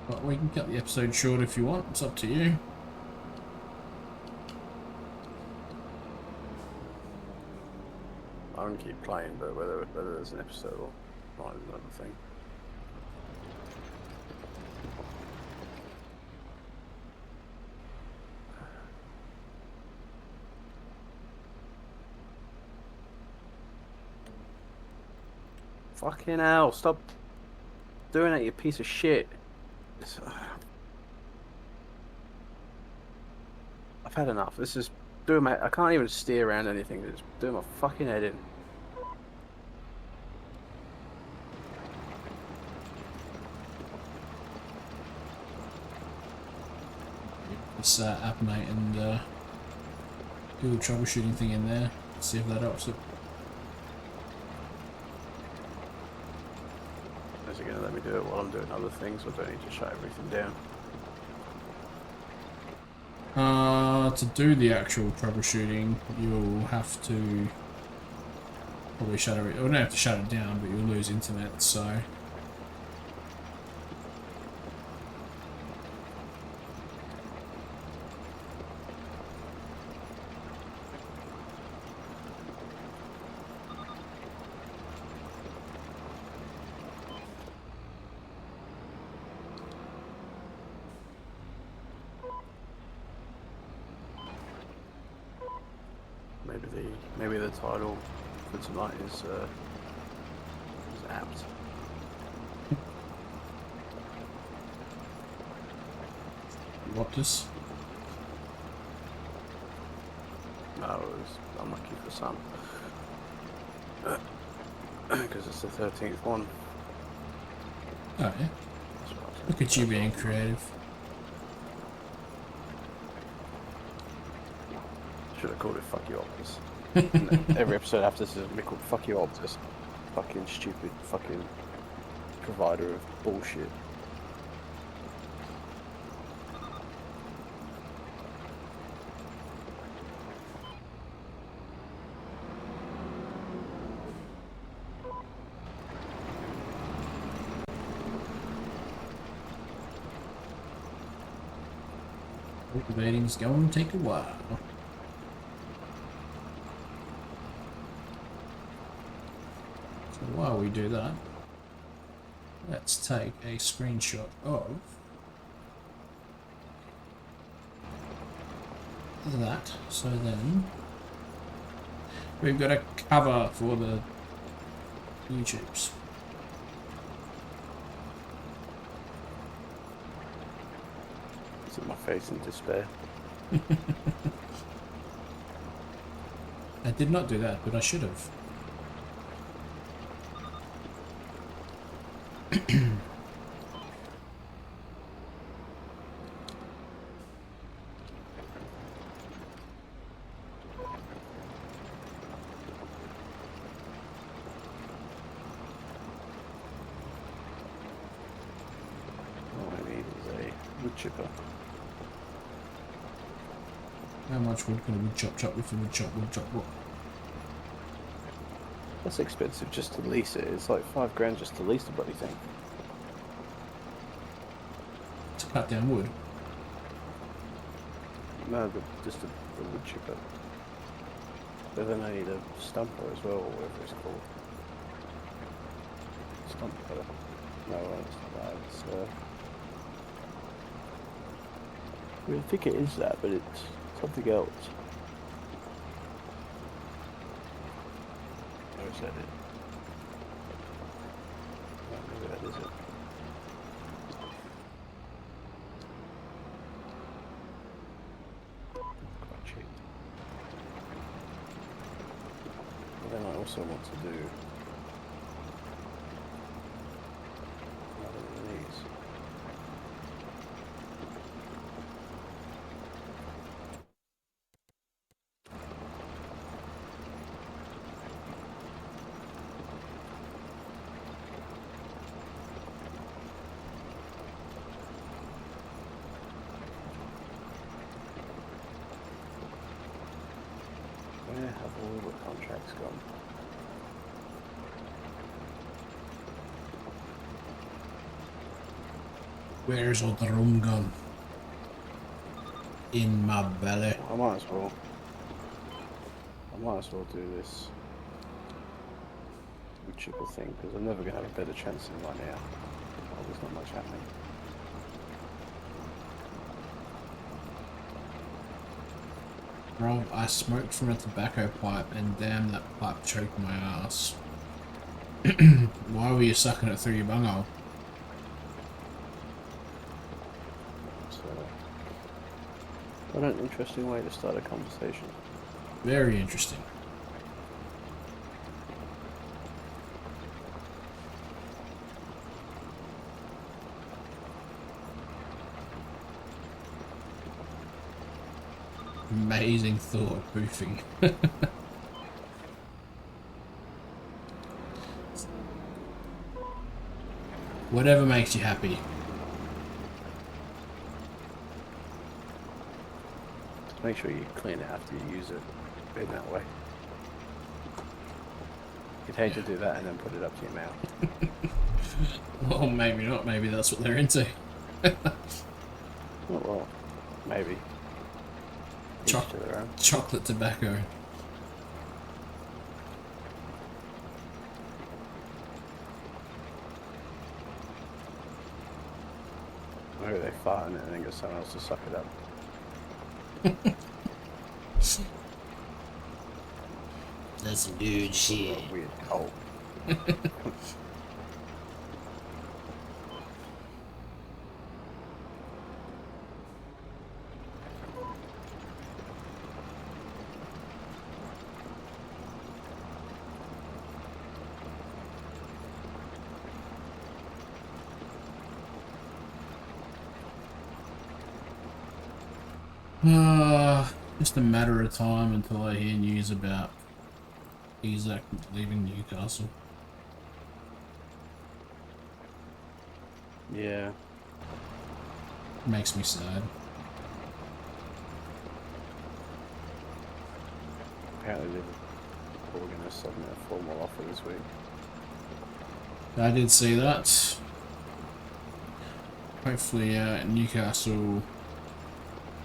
Speaker 1: But we can cut the episode short if you want. It's up to you.
Speaker 2: I won't keep playing, but whether there's an episode or not is another thing. Fucking hell, stop doing that, you piece of shit. I've had enough. This is doing my... I can't even steer around anything. It's doing my fucking head in.
Speaker 1: This app, mate, and do the troubleshooting thing in there. See if that helps it.
Speaker 2: Is he going to let me do it while I'm doing other things, or do I need to shut everything down?
Speaker 1: To do the actual troubleshooting, you'll have to probably shut it. We don't have to shut it down, but you'll lose internet. So.
Speaker 2: Maybe the title for tonight is apt.
Speaker 1: What this?
Speaker 2: No, it was unlucky for some. Because it's the 13th one.
Speaker 1: Oh yeah. Look at you being creative.
Speaker 2: Should have called it Fuck You Optus. Every episode after this is going to be called Fuck You Optus. Fucking stupid fucking provider of bullshit.
Speaker 1: Cultivating's going to take a while. So while we do that, let's take a screenshot of that. So then we've got a cover for the YouTubes.
Speaker 2: My face in despair.
Speaker 1: I did not do that, but I should have.
Speaker 2: All I need is a wood chipper.
Speaker 1: How much wood can a wood chop with a wood chop what?
Speaker 2: That's expensive just to lease it. It's like $5 just to lease the bloody thing.
Speaker 1: To cut down wood?
Speaker 2: No, just a wood chipper. But then I need a stumper as well, or whatever it's called. Stumper. No, it's not that. It's, I think it is that, but it's something else. Or is that it? No, maybe that is it. Quite cheap. But then I also want to do another one of these. Where have all the contracts gone?
Speaker 1: Where's all the rum gone? In my belly.
Speaker 2: I might as well do this wood chipper thing, because I'm never going to have a better chance than right now. Oh, there's not much happening.
Speaker 1: Bro, I smoked from a tobacco pipe and damn, that pipe choked my ass. Why were you sucking it through your bunghole?
Speaker 2: So, what an interesting way to start a conversation.
Speaker 1: Very interesting. Amazing thought, boofing. Whatever makes you happy.
Speaker 2: Make sure you clean it after you use it in that way. You'd hate to do that and then put it up to your mouth.
Speaker 1: Well, maybe not. Maybe that's what they're into.
Speaker 2: Oh, well, maybe. Each to their own.
Speaker 1: Chocolate tobacco.
Speaker 2: Maybe they fart in it and then get someone else to suck it up.
Speaker 1: That's good shit.
Speaker 2: A weird cult.
Speaker 1: Just a matter of time until I hear news about Isaac leaving Newcastle.
Speaker 2: Yeah.
Speaker 1: Makes me sad.
Speaker 2: Apparently we're going to submit a formal offer this week.
Speaker 1: I did see that. Hopefully Newcastle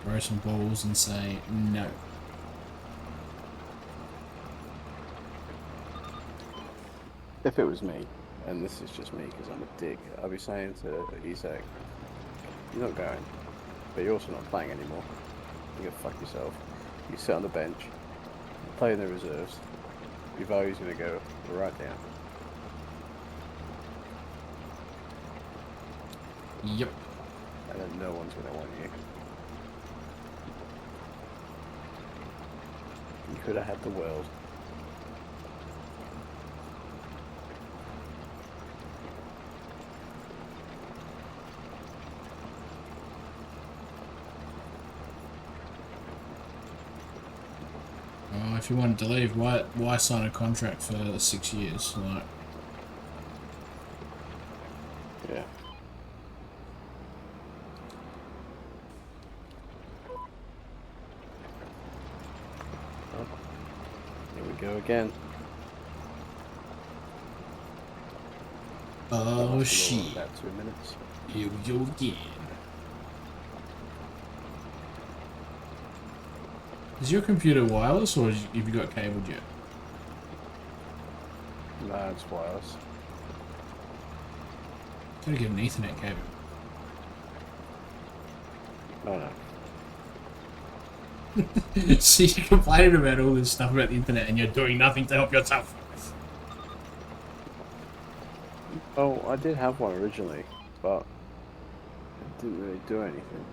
Speaker 1: throw some balls and say no.
Speaker 2: If it was me, and this is just me because I'm a dick, I'd be saying to Isaac, you're not going, but you're also not playing anymore. You go fuck yourself. You sit on the bench, play in the reserves, your value's going to go right down.
Speaker 1: Yep.
Speaker 2: And then no one's going to want you. You could have had the world.
Speaker 1: If you wanted to leave, why sign a contract for 6 years? Like,
Speaker 2: Yeah. Oh, here we go again.
Speaker 1: oh shit!
Speaker 2: About 2 minutes.
Speaker 1: Here we go again. Is your computer wireless or have you got cabled yet?
Speaker 2: No, it's wireless.
Speaker 1: Gotta get an Ethernet cable.
Speaker 2: Oh no.
Speaker 1: See, you're complaining about all this stuff about the internet and you're doing nothing to help yourself.
Speaker 2: Oh, I did have one originally, but it didn't really do anything.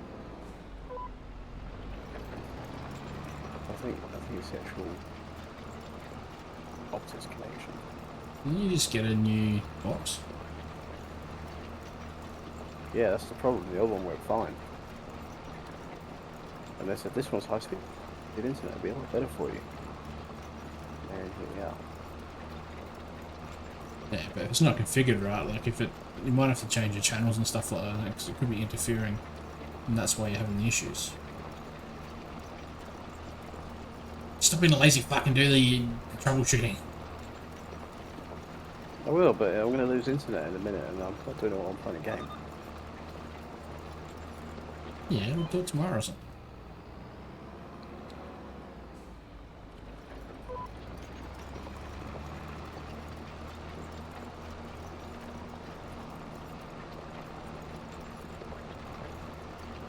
Speaker 2: I think it's the actual Optus connection.
Speaker 1: Can you just get a new box?
Speaker 2: Yeah, that's the problem. The other one worked fine. And they said this one's high speed internet will be a lot better for you. And here we are.
Speaker 1: Yeah, but if it's not configured right, like if you might have to change your channels and stuff like that, because it could be interfering, and that's why you're having the issues. Stop being a lazy fuck and do the troubleshooting.
Speaker 2: I will, but I'm going to lose internet in a minute, and I'm not doing it while I'm playing a game.
Speaker 1: Yeah, we'll do it tomorrow or something.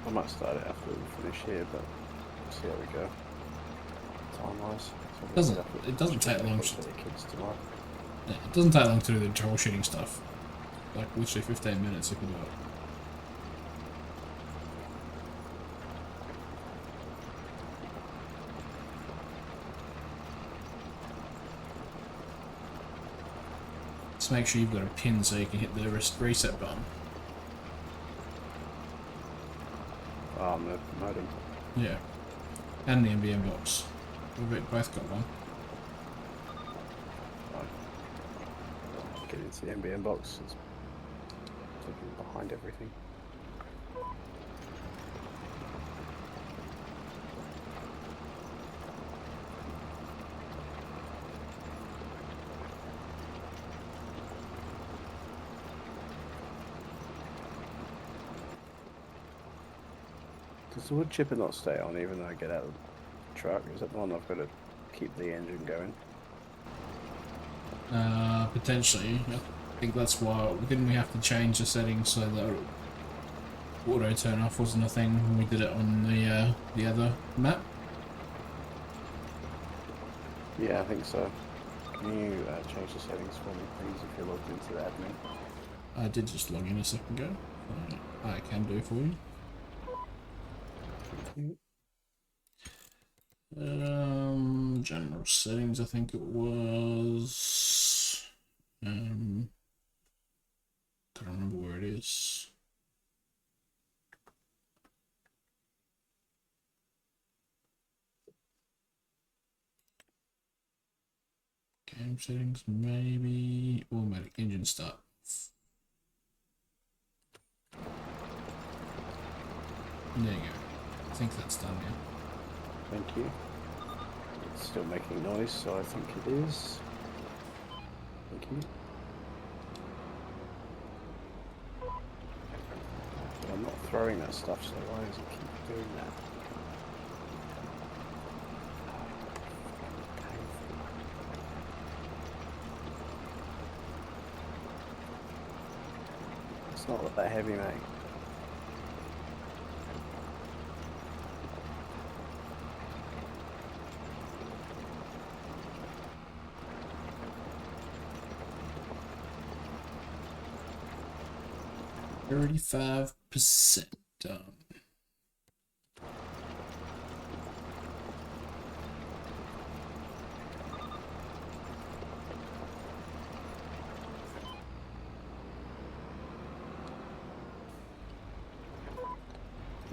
Speaker 2: I might start it after we finish here, but we'll see how we go. Time-wise.
Speaker 1: It doesn't take long.
Speaker 2: For the kids tomorrow.
Speaker 1: Yeah, it doesn't take long to do the troubleshooting stuff. Like literally 15 minutes you can do it. Just make sure you've got a pin so you can hit the reset button.
Speaker 2: The modem.
Speaker 1: Yeah. And the NBN box. We've both got one.
Speaker 2: Get into the NBN box. It's behind everything. Does the wood chipper not stay on even though I get out of the truck? Is that the one I've got to keep the engine going?
Speaker 1: Potentially. I think that's why. Didn't we have to change the settings so that auto turn off wasn't a thing when we did it on the other map?
Speaker 2: Yeah, I think so. Can you change the settings for me, please, if you're logged into the admin?
Speaker 1: I did just log in a second ago. I can do for you.
Speaker 2: Thank you.
Speaker 1: General settings, I think it was. Don't remember where it is. Game settings, maybe automatic engine start. There you go. I think that's done now.
Speaker 2: Thank you. It's still making noise, so I think it is. Thank you. But I'm not throwing that stuff, so why does it keep doing that? It's not that heavy, mate.
Speaker 1: 35% done.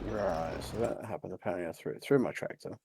Speaker 2: Right, so that happened apparently I threw it through my tractor.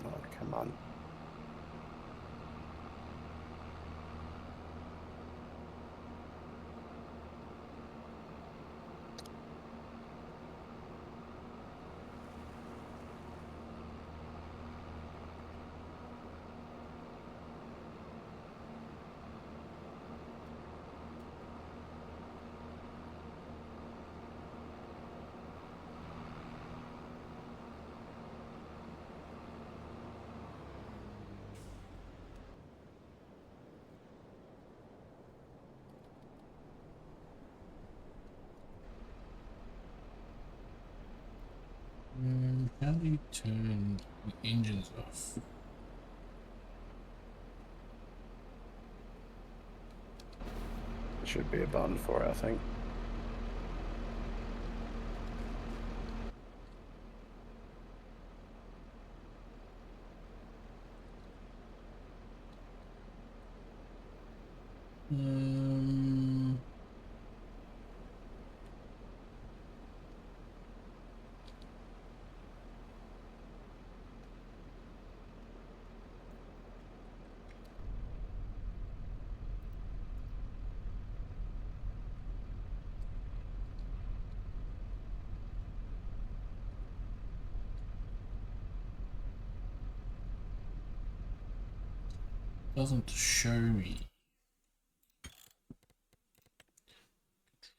Speaker 2: Oh, come on.
Speaker 1: How do you turn the engines off?
Speaker 2: There should be a button for it, I think.
Speaker 1: Um, doesn't show me.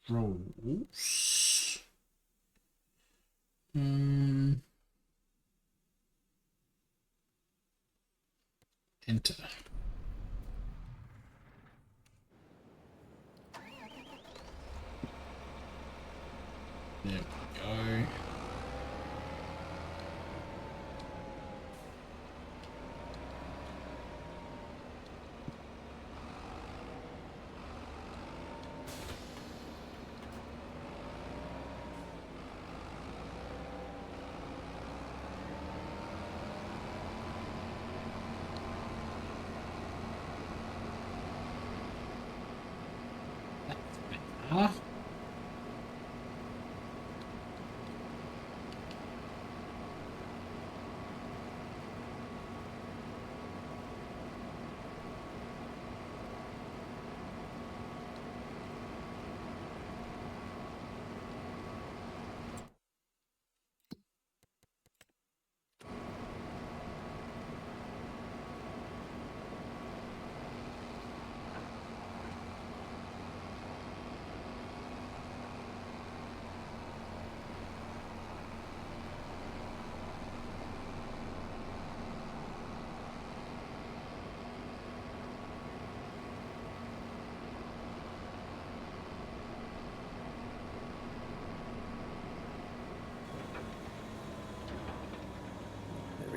Speaker 1: Controls. Enter. There we go.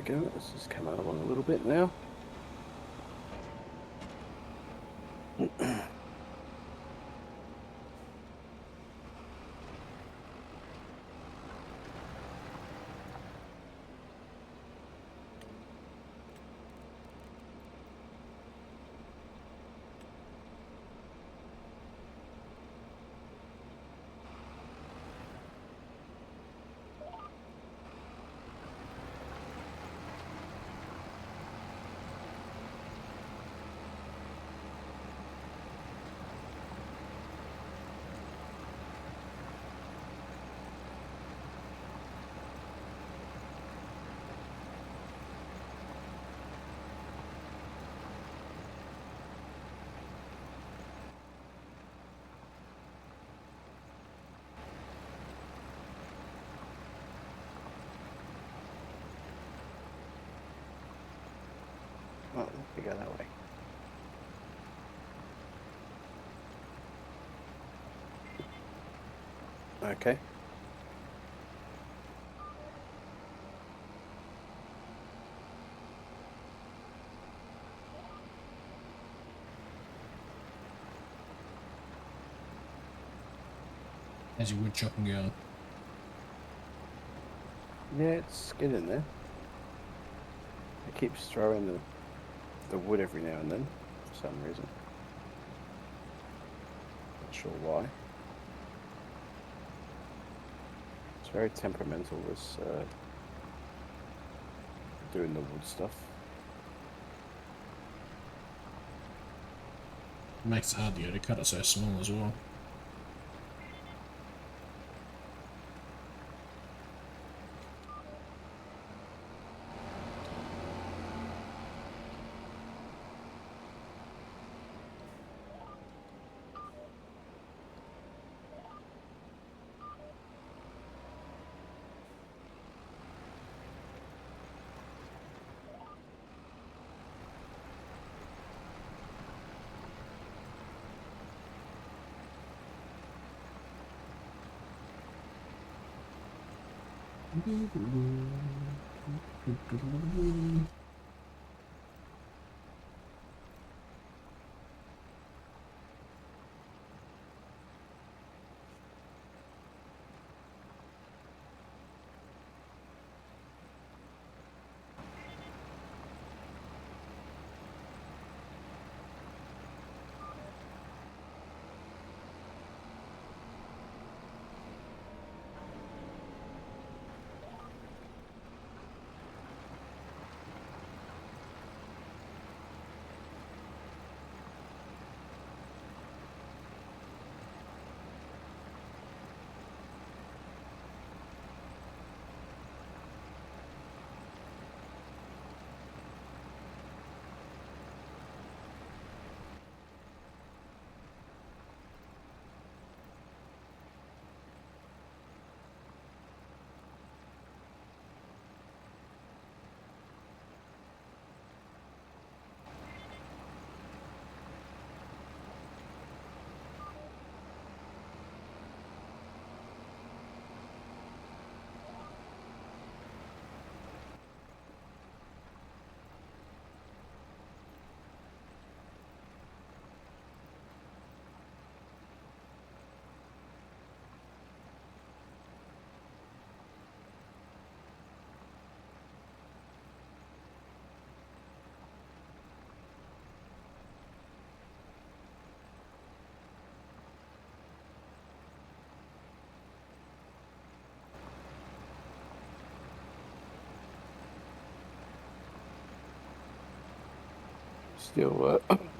Speaker 2: we go. Let's just come along a little bit now. Oh, we go that way. Okay.
Speaker 1: As you would chopping going.
Speaker 2: Yeah, it's getting there. It keeps throwing the wood every now and then for some reason. Not sure why. It's very temperamental, this doing the wood stuff.
Speaker 1: It makes it hard to cut it so small as well.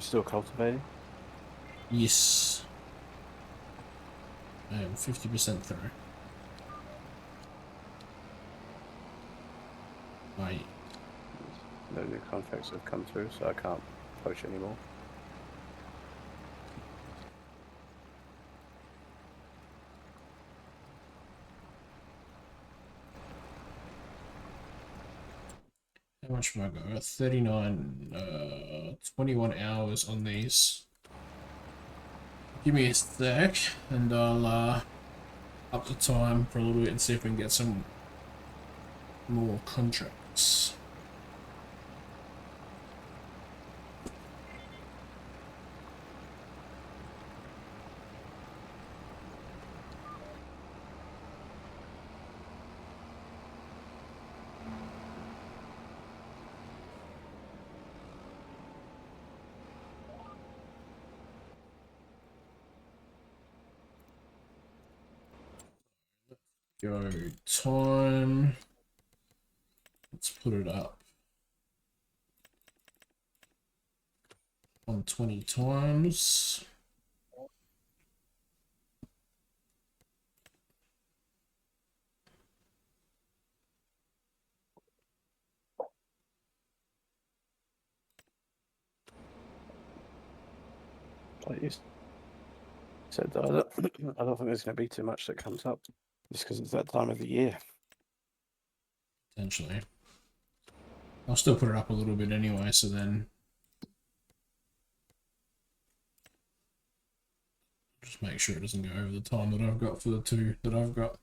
Speaker 2: Still cultivating.
Speaker 1: Yes. I am 50% through. Right.
Speaker 2: No new contracts have come through, so I can't poach anymore.
Speaker 1: How much have I got? I got 39, 21 hours on these. Give me a sec and I'll up the time for a little bit and see if we can get some more contracts. go time. Let's put it up on 20 times.
Speaker 2: Like you said, I don't think there's going to be too much that comes up just because it's that time of the year.
Speaker 1: Potentially. I'll still put it up a little bit anyway, so then just make sure it doesn't go over the time that I've got for the two that I've got.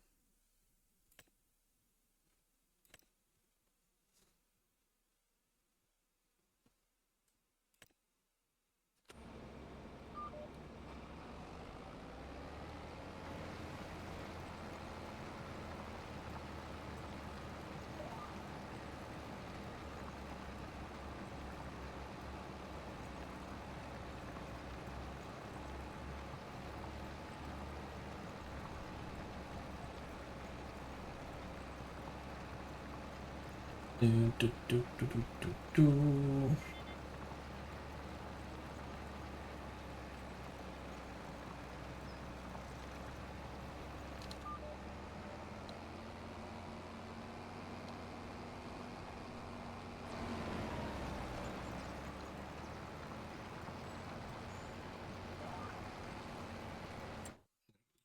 Speaker 1: Do, do, do, do, do, do, do.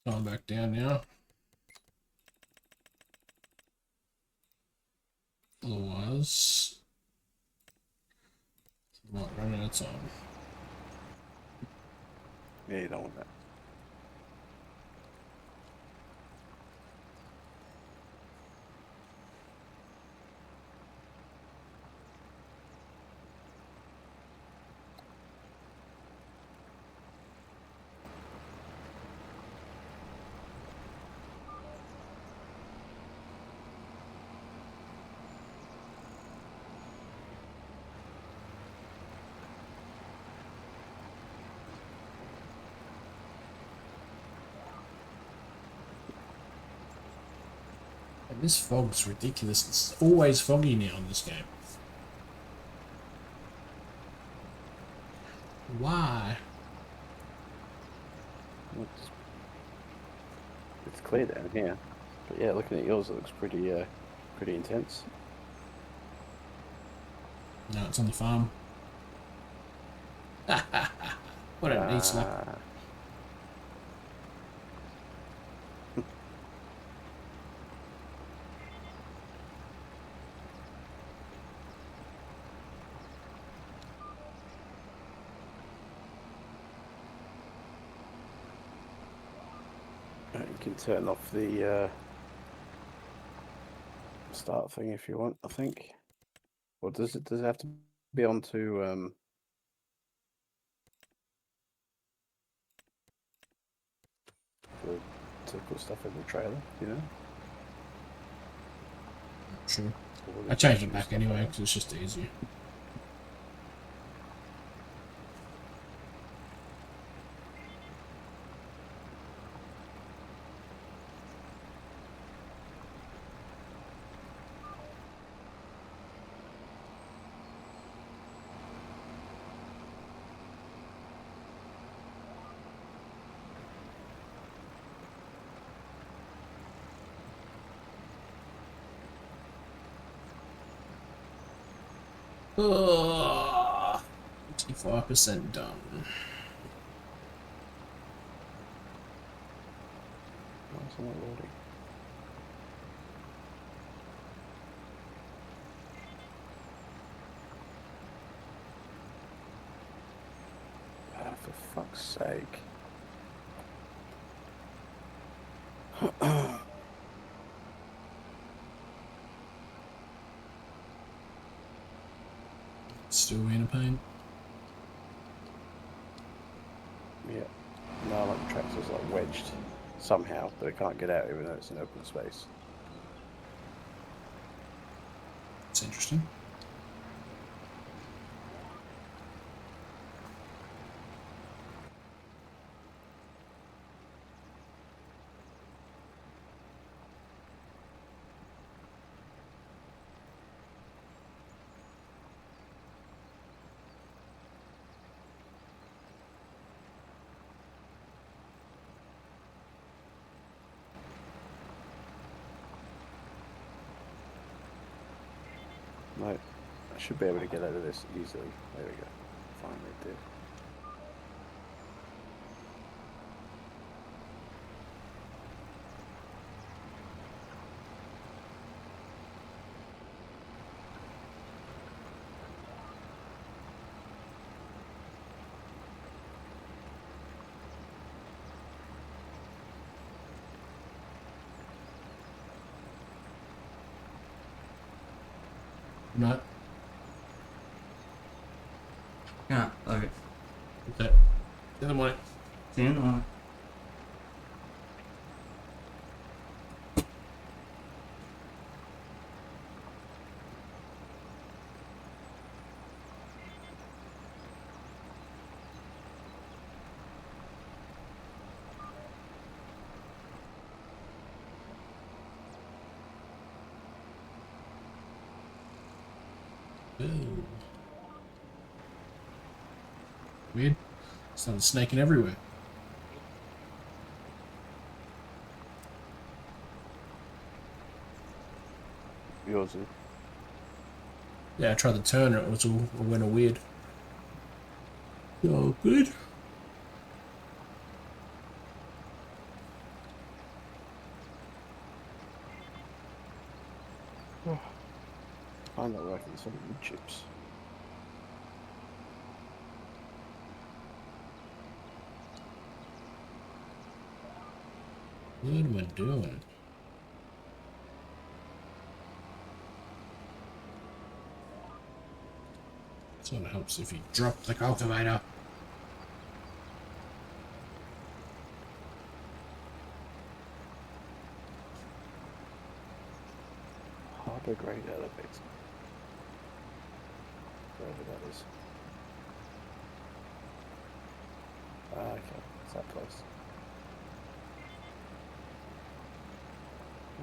Speaker 1: Going back down now. Otherwise, I might run out of time.
Speaker 2: Yeah, you don't want that.
Speaker 1: And this fog's ridiculous. It's always foggy now in this game. Why?
Speaker 2: It's clear down here, but yeah, looking at yours, it looks pretty intense.
Speaker 1: No, it's on the farm. What a neat slap.
Speaker 2: You can turn off the start thing if you want, I think. Or does it have to be on to put stuff in the trailer, you know?
Speaker 1: Sure. I changed it back anyway because it's just easier. Oh, 55% done.
Speaker 2: It's not loading. Ah, for fuck's sake.
Speaker 1: Still being a pain.
Speaker 2: Yeah. No, like the tractor's like wedged somehow, but it can't get out even though it's an open space.
Speaker 1: It's interesting.
Speaker 2: No, I should be able to get out of this easily. There we go. Finally did.
Speaker 1: No.
Speaker 3: Yeah, okay.
Speaker 1: What's that? The other morning.
Speaker 3: See you in the morning.
Speaker 1: Ooh. Weird. Started snaking everywhere.
Speaker 2: Yours is.
Speaker 1: Yeah, I tried to turn it. It went all weird. Oh, good.
Speaker 2: I'm not working some wood chips.
Speaker 1: What am I doing? Sort of helps if you drop the cultivator.
Speaker 2: Harbour grade elevator. Wherever that is. Okay, it's that place.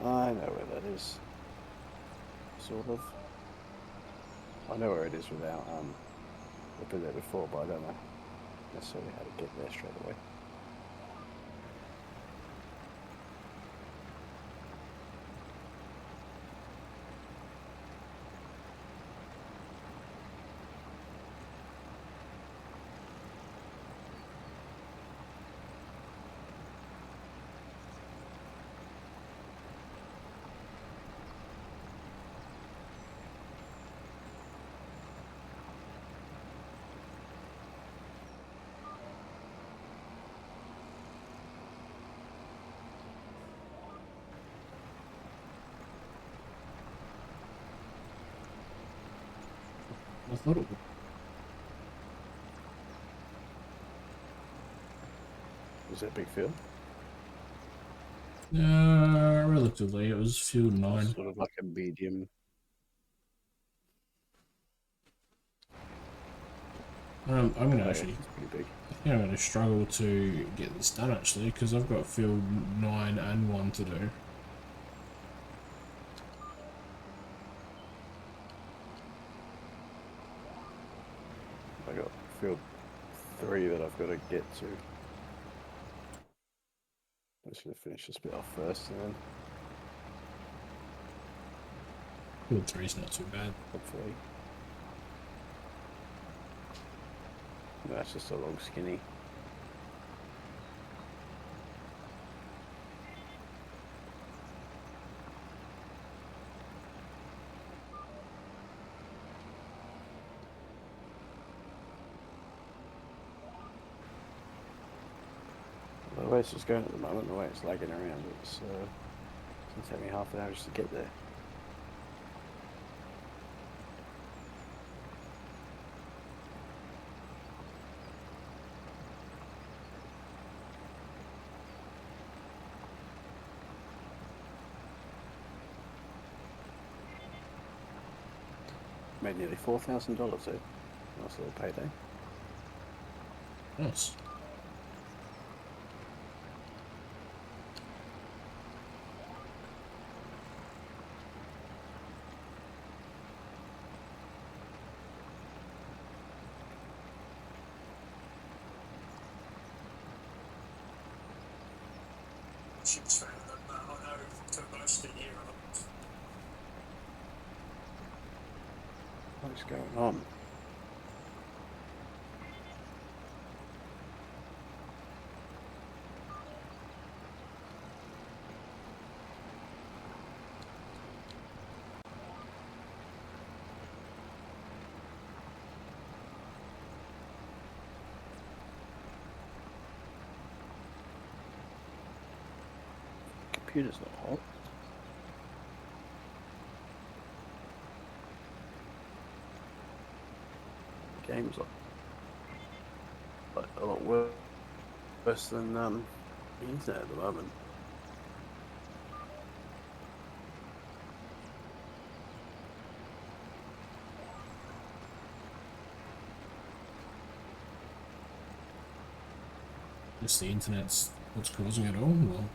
Speaker 2: I know where that is. Sort of. I know where it is without I've been there before, but I don't know necessarily how to get there straight away.
Speaker 1: I thought it would.
Speaker 2: Is it a big field?
Speaker 1: Relatively. It was field 9.
Speaker 2: Sort of like a medium.
Speaker 1: I'm going to
Speaker 2: Oh, yeah,
Speaker 1: actually...
Speaker 2: it's pretty big.
Speaker 1: I think I'm going to struggle to get this done, actually, because I've got field 9 and 1 to do.
Speaker 2: I got field 3 that I've got to get to. I'm just going to finish this bit off first and then
Speaker 1: Field 3 is not too bad.
Speaker 2: hopefully. No, that's just a long skinny. The way it's just going at the moment, the way it's lagging around, it's going to take me half an hour just to get there. Made nearly $4,000 there. Nice little payday.
Speaker 1: Nice.
Speaker 4: Chips fan of them, I know for most of the year.
Speaker 2: What's going on? Computer's not hot. Game's like a lot worse than the internet at the moment.
Speaker 1: Just the internet's what's causing it all. Well,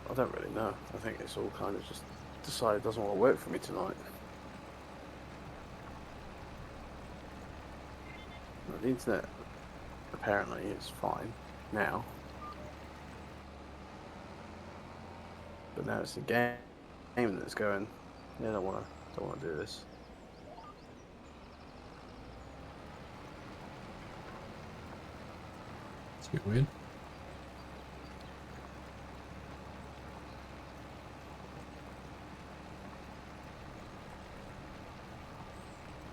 Speaker 2: I don't really know. I think it's all kind of just decided it doesn't want to work for me tonight. The internet apparently is fine now, but now it's the game that's going. Yeah, I don't want to do this.
Speaker 1: it's a bit weird.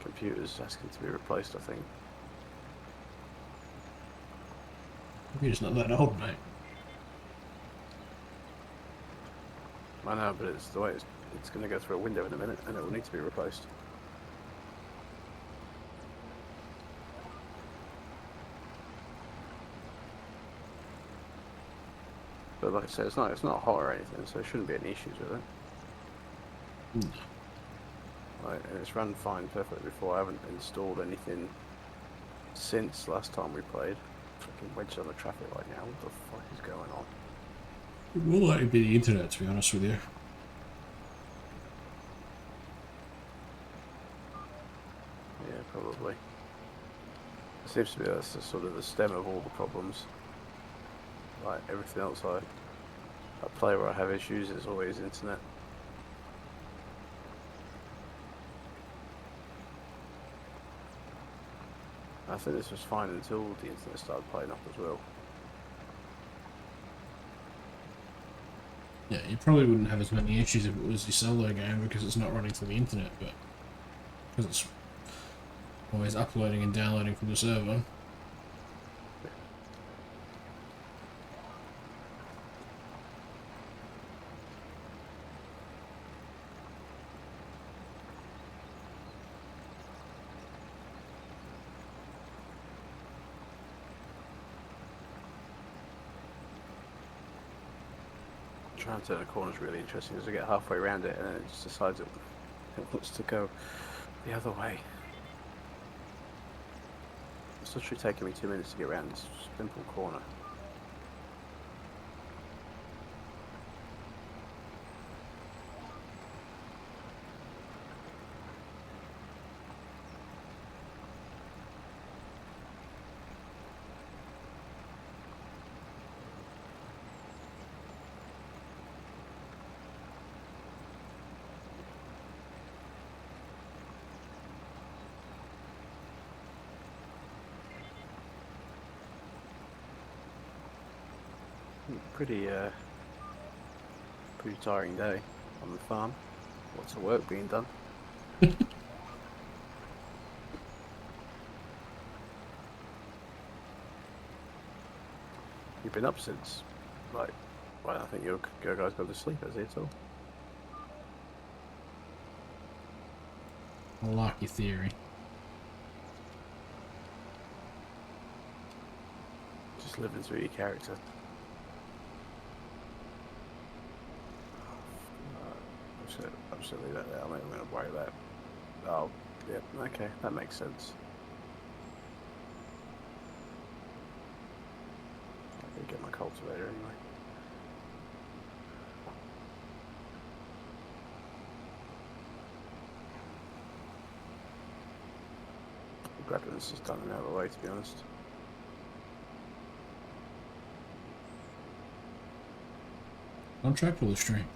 Speaker 2: Computer's asking to be replaced, I think.
Speaker 1: You're just not that old, mate.
Speaker 2: I know, but it's the way it's going to go through a window in a minute, and it will need to be replaced. But like I said, it's not hot or anything, so there shouldn't be any issues with it. Right, and it's run fine perfectly before. I haven't installed anything since last time we played. Fucking wedged on the traffic light now. What the fuck is going on?
Speaker 1: It will likely be the internet, to be honest with you.
Speaker 2: Yeah, probably. It seems to be that's the sort of the stem of all the problems. Like everything else I play where I have issues, it's always internet. I think this was fine until the internet started playing up as well.
Speaker 1: Yeah, you probably wouldn't have as many issues if it was your solo game because it's not running through the internet, but because it's always uploading and downloading from the server.
Speaker 2: Trying to turn a corner is really interesting as I get halfway around it and then it just decides it wants to go the other way. It's literally taking me 2 minutes to get around this simple corner. Pretty tiring day on the farm. Lots of work being done. You've been up since, like, well, I think your guys go to sleep, has he at all?
Speaker 1: I like your theory.
Speaker 2: Just living through your character. I'm just gonna leave that there. I'm not even gonna worry about it. Oh, yeah, okay, that makes sense. I'm gonna get my cultivator anyway. Grabbing this is done and out of the way, to be honest.
Speaker 1: Contract or the stream?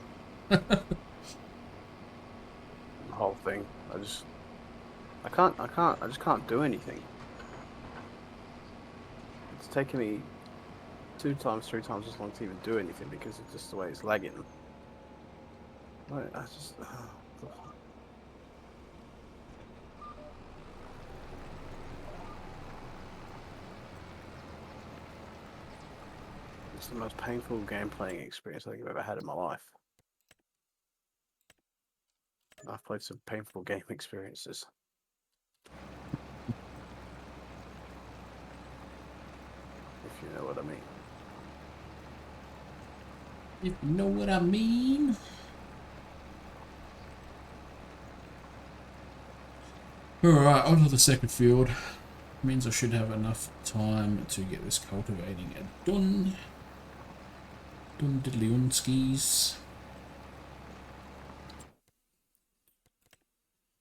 Speaker 2: I just can't do anything. It's taking me 2 times, 3 times as long to even do anything because it's just the way it's lagging. Right, I just. It's the most painful game playing experience I think I've ever had in my life. I've played some painful game experiences. If you know what I mean.
Speaker 1: If you know what I mean. Alright, onto the second field. Means I should have enough time to get this cultivating done. Done diddly-unskis.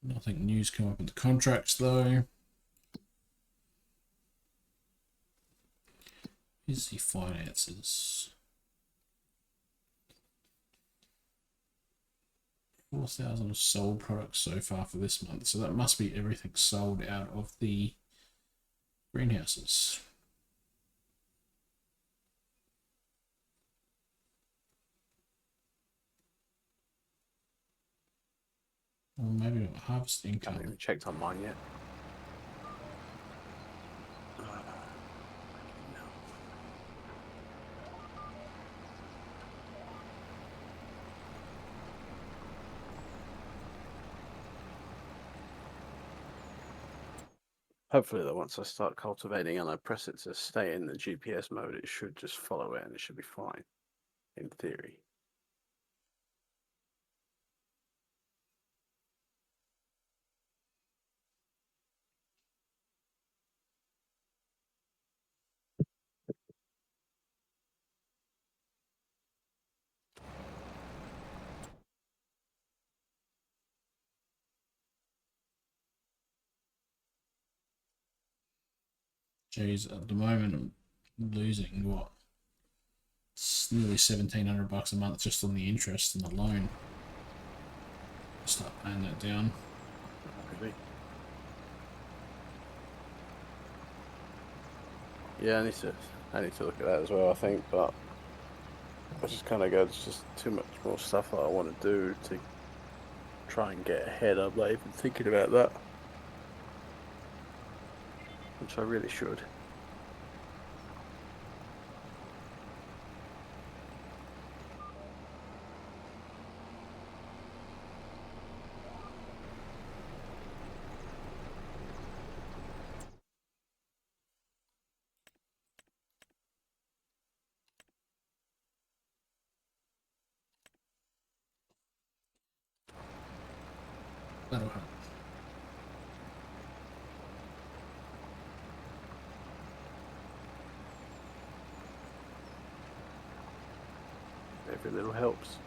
Speaker 1: Nothing new's come up in the contracts though. Here's the finances. 4,000 of sold products so far for this month, so that must be everything sold out of the greenhouses. Or maybe not harvest
Speaker 2: I
Speaker 1: income.
Speaker 2: haven't even checked on mine yet. Hopefully that once I start cultivating and I press it to stay in the GPS mode, it should just follow it and it should be fine, in theory.
Speaker 1: Jeez, at the moment I'm losing what? It's nearly $1,700 a month just on the interest and the loan. Start paying that down.
Speaker 2: Really? Yeah, I need to look at that as well, I think, but I just kind of go, there's just too much more stuff that I want to do to try and get ahead. I'm not even thinking about that, which I really should.
Speaker 1: That'll help.
Speaker 2: Every little helps.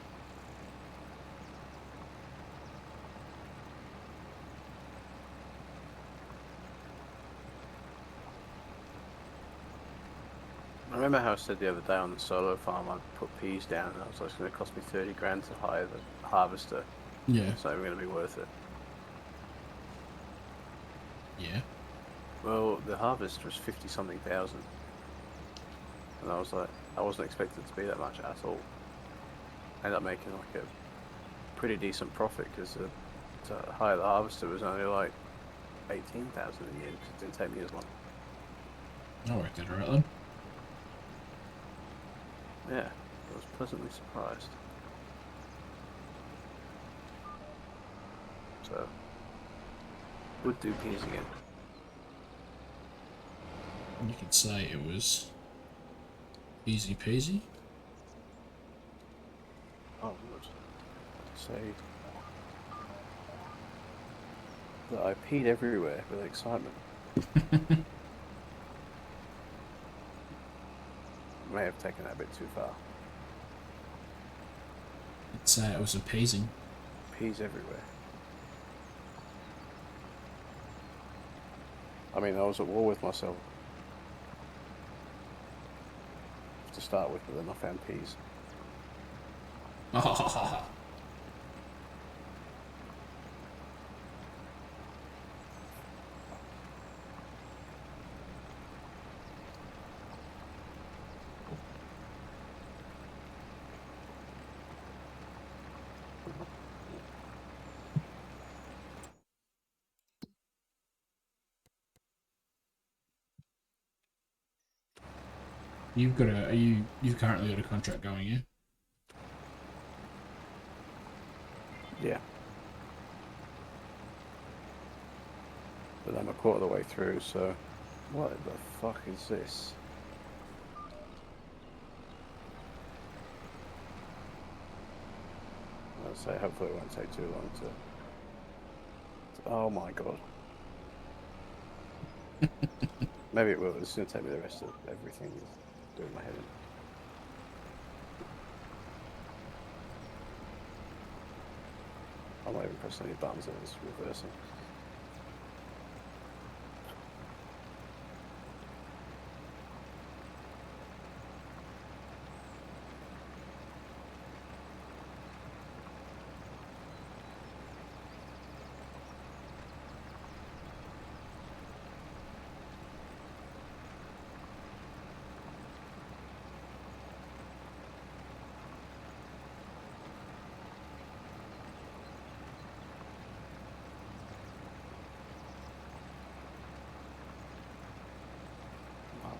Speaker 2: I remember how I said the other day on the solo farm I put peas down and I was like, it's going to cost me 30 grand to hire the harvester.
Speaker 1: Yeah.
Speaker 2: It's not even going to be worth it.
Speaker 1: Yeah.
Speaker 2: Well, the harvester was 50 something thousand. And I was like, I wasn't expecting it to be that much at all. I ended up making like a pretty decent profit because to hire the harvester was only like 18,000 in the end because it didn't take me as long.
Speaker 1: I worked that out then.
Speaker 2: Yeah, I was pleasantly surprised. So, would do peas again.
Speaker 1: You could say it was easy peasy.
Speaker 2: Oh, would say that I peed everywhere with excitement. May have taken that a bit too far.
Speaker 1: I'd say it was appeasing.
Speaker 2: Peas everywhere. I mean, I was at war with myself to start with, but then I found peas.
Speaker 1: You've got a you've currently got a contract going, yeah?
Speaker 2: Yeah. But I'm a quarter of the way through, so what the fuck is this? I'll say hopefully it won't take too long to... Oh my god. Maybe it will. It's going to take me the rest of everything doing my head in. I'm not even pressing any buttons and it's reversing.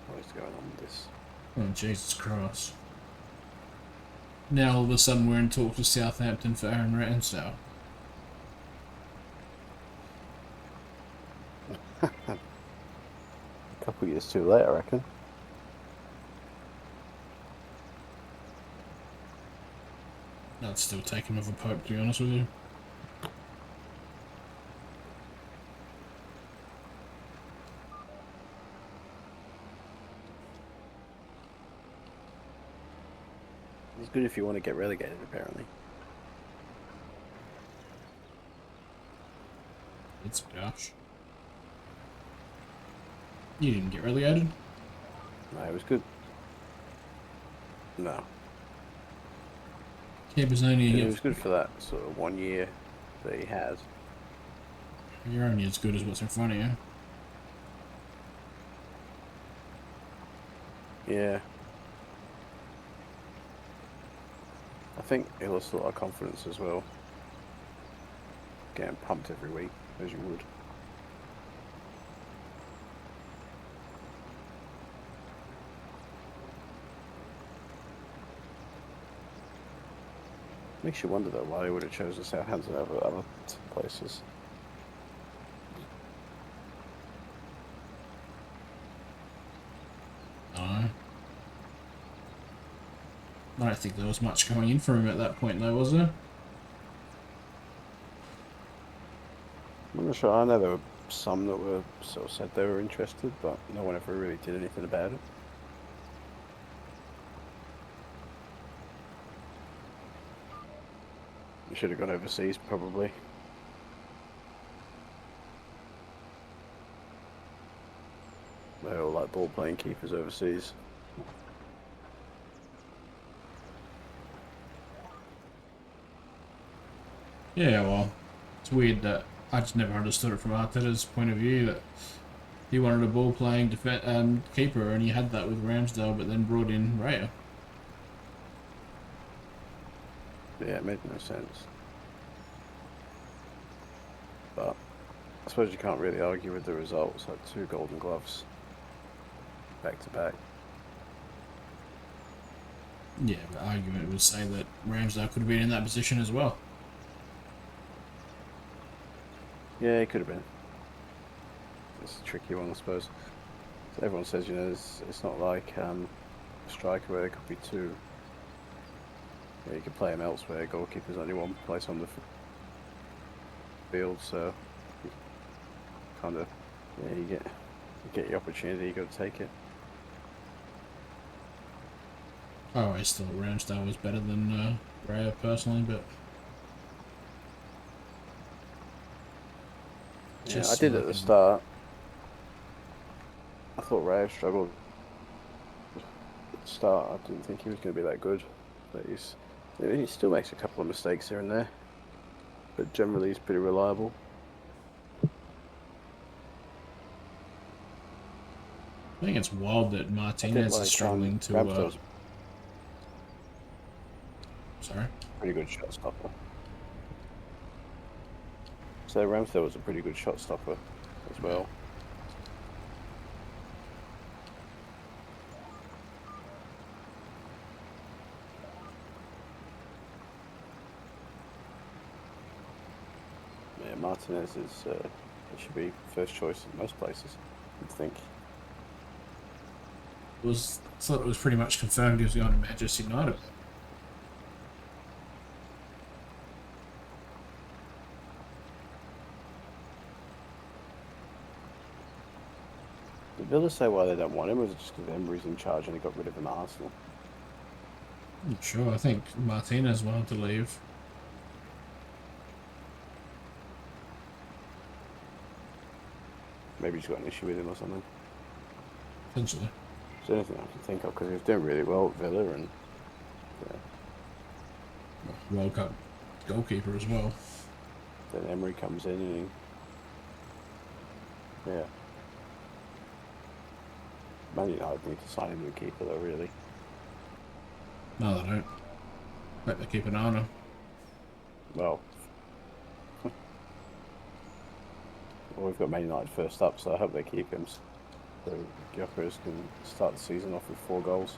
Speaker 2: What is going on with this?
Speaker 1: Oh, Jesus Christ. Now all of a sudden we're in talks with Southampton for Aaron Ramsdale.
Speaker 2: A couple of years too late, I reckon.
Speaker 1: I'd still take him over Pope, to be honest with you.
Speaker 2: It's good if you want to get relegated, apparently.
Speaker 1: It's gosh. You didn't get relegated?
Speaker 2: No, it was good. No.
Speaker 1: Keeper's only...
Speaker 2: It was good for that sort of 1 year that he had.
Speaker 1: You're only as good as what's in front of you.
Speaker 2: Yeah. I think it lost a lot of confidence as well. Getting pumped every week, as you would. Makes you wonder though why they would have chosen Southampton over other places.
Speaker 1: I don't think there was much coming in for him at that point though, was there?
Speaker 2: I'm not sure. I know there were some that were sort of said they were interested, but no one ever really did anything about it. You should have gone overseas, probably. They all like ball playing keepers overseas.
Speaker 1: Yeah, well, it's weird that I just never understood it from Arteta's point of view that he wanted a ball-playing keeper, and he had that with Ramsdale, but then brought in Raya.
Speaker 2: Yeah, it made no sense. But I suppose you can't really argue with the results, like 2 Golden Gloves back to back.
Speaker 1: Yeah, the argument would say that Ramsdale could have been in that position as well.
Speaker 2: Yeah, it could have been. It's a tricky one, I suppose. So everyone says, you know, it's not like a striker where there could be 2. Yeah, you could play him elsewhere. Goalkeeper's only one place on the field, so you kind of, yeah, you get your opportunity, you got to take it.
Speaker 1: I always thought Ramsdale was better than Raya personally, but
Speaker 2: Yeah, I did at the start. I thought Raya struggled at the start. I didn't think he was going to be that good, but he still makes a couple of mistakes here and there, but generally he's pretty reliable.
Speaker 1: I think it's wild that Martinez is struggling to.
Speaker 2: Ramsdale's
Speaker 1: Sorry.
Speaker 2: pretty good shot stopper. So Ramsdale was a pretty good shot stopper as well. Yeah, Martinez is. It should be first choice in most places. You'd think.
Speaker 1: Thought it was pretty much confirmed he was going to Manchester United.
Speaker 2: Did Villa say why they don't want him, or is it just because Emery's in charge and he got rid of him at Arsenal?
Speaker 1: I'm not sure. I think Martinez wanted to leave.
Speaker 2: Maybe he's got an issue with him or something.
Speaker 1: Potentially.
Speaker 2: It's the only thing I can think of, because he was doing really well at Villa, and
Speaker 1: World Cup goalkeeper as well.
Speaker 2: then Emery comes in and Man United need to sign a new keeper though, really.
Speaker 1: No, they don't. Hope they keep an eye on him.
Speaker 2: Well, we've got Man United first up, so I hope they keep him. So Gyökeres can start the season off with 4 goals.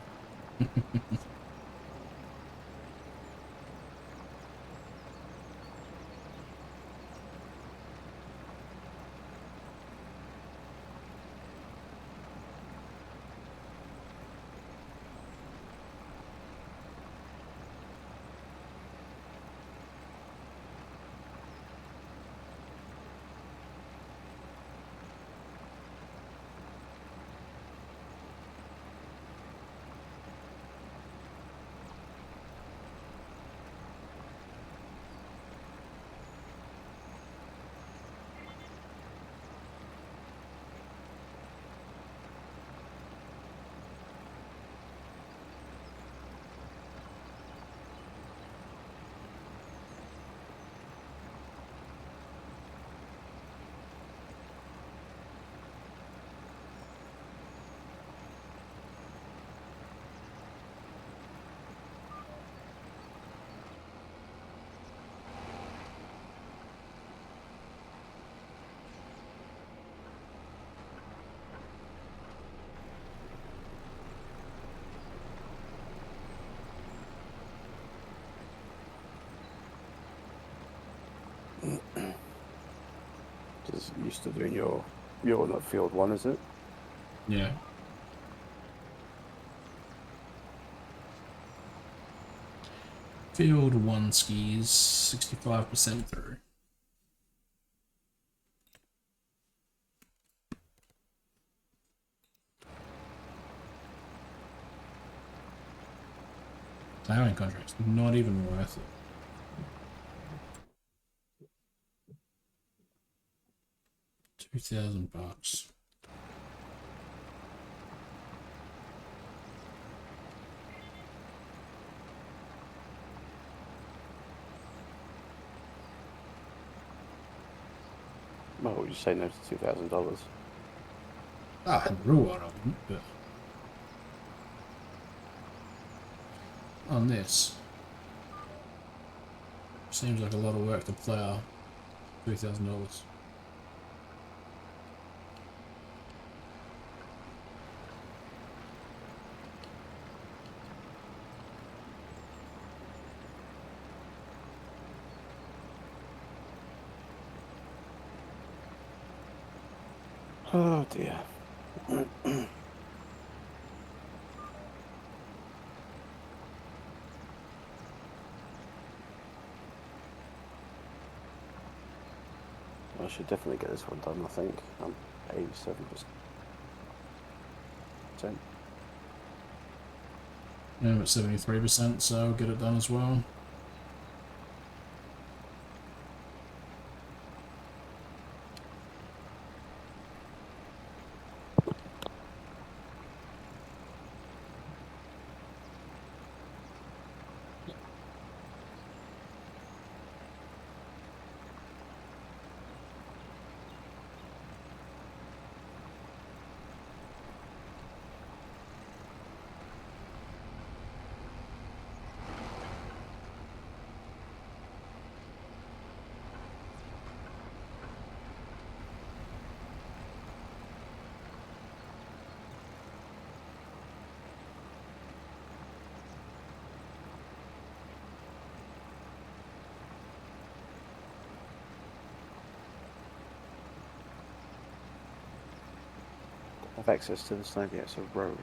Speaker 2: Just used to doing your not field one, is it?
Speaker 1: Yeah. Field 1 skis, 65% through. Plowing contract's not even worth it. $2,000.
Speaker 2: Well, would you say no to $2,000?
Speaker 1: Ah, in real one I wouldn't, but on this seems like a lot of work to plow. $2,000.
Speaker 2: Oh dear. I should definitely get this one done, I think. I'm 87%.
Speaker 1: Yeah, I'm at 73%, so I'll get it done as well.
Speaker 2: have access to this land yet. It's a road.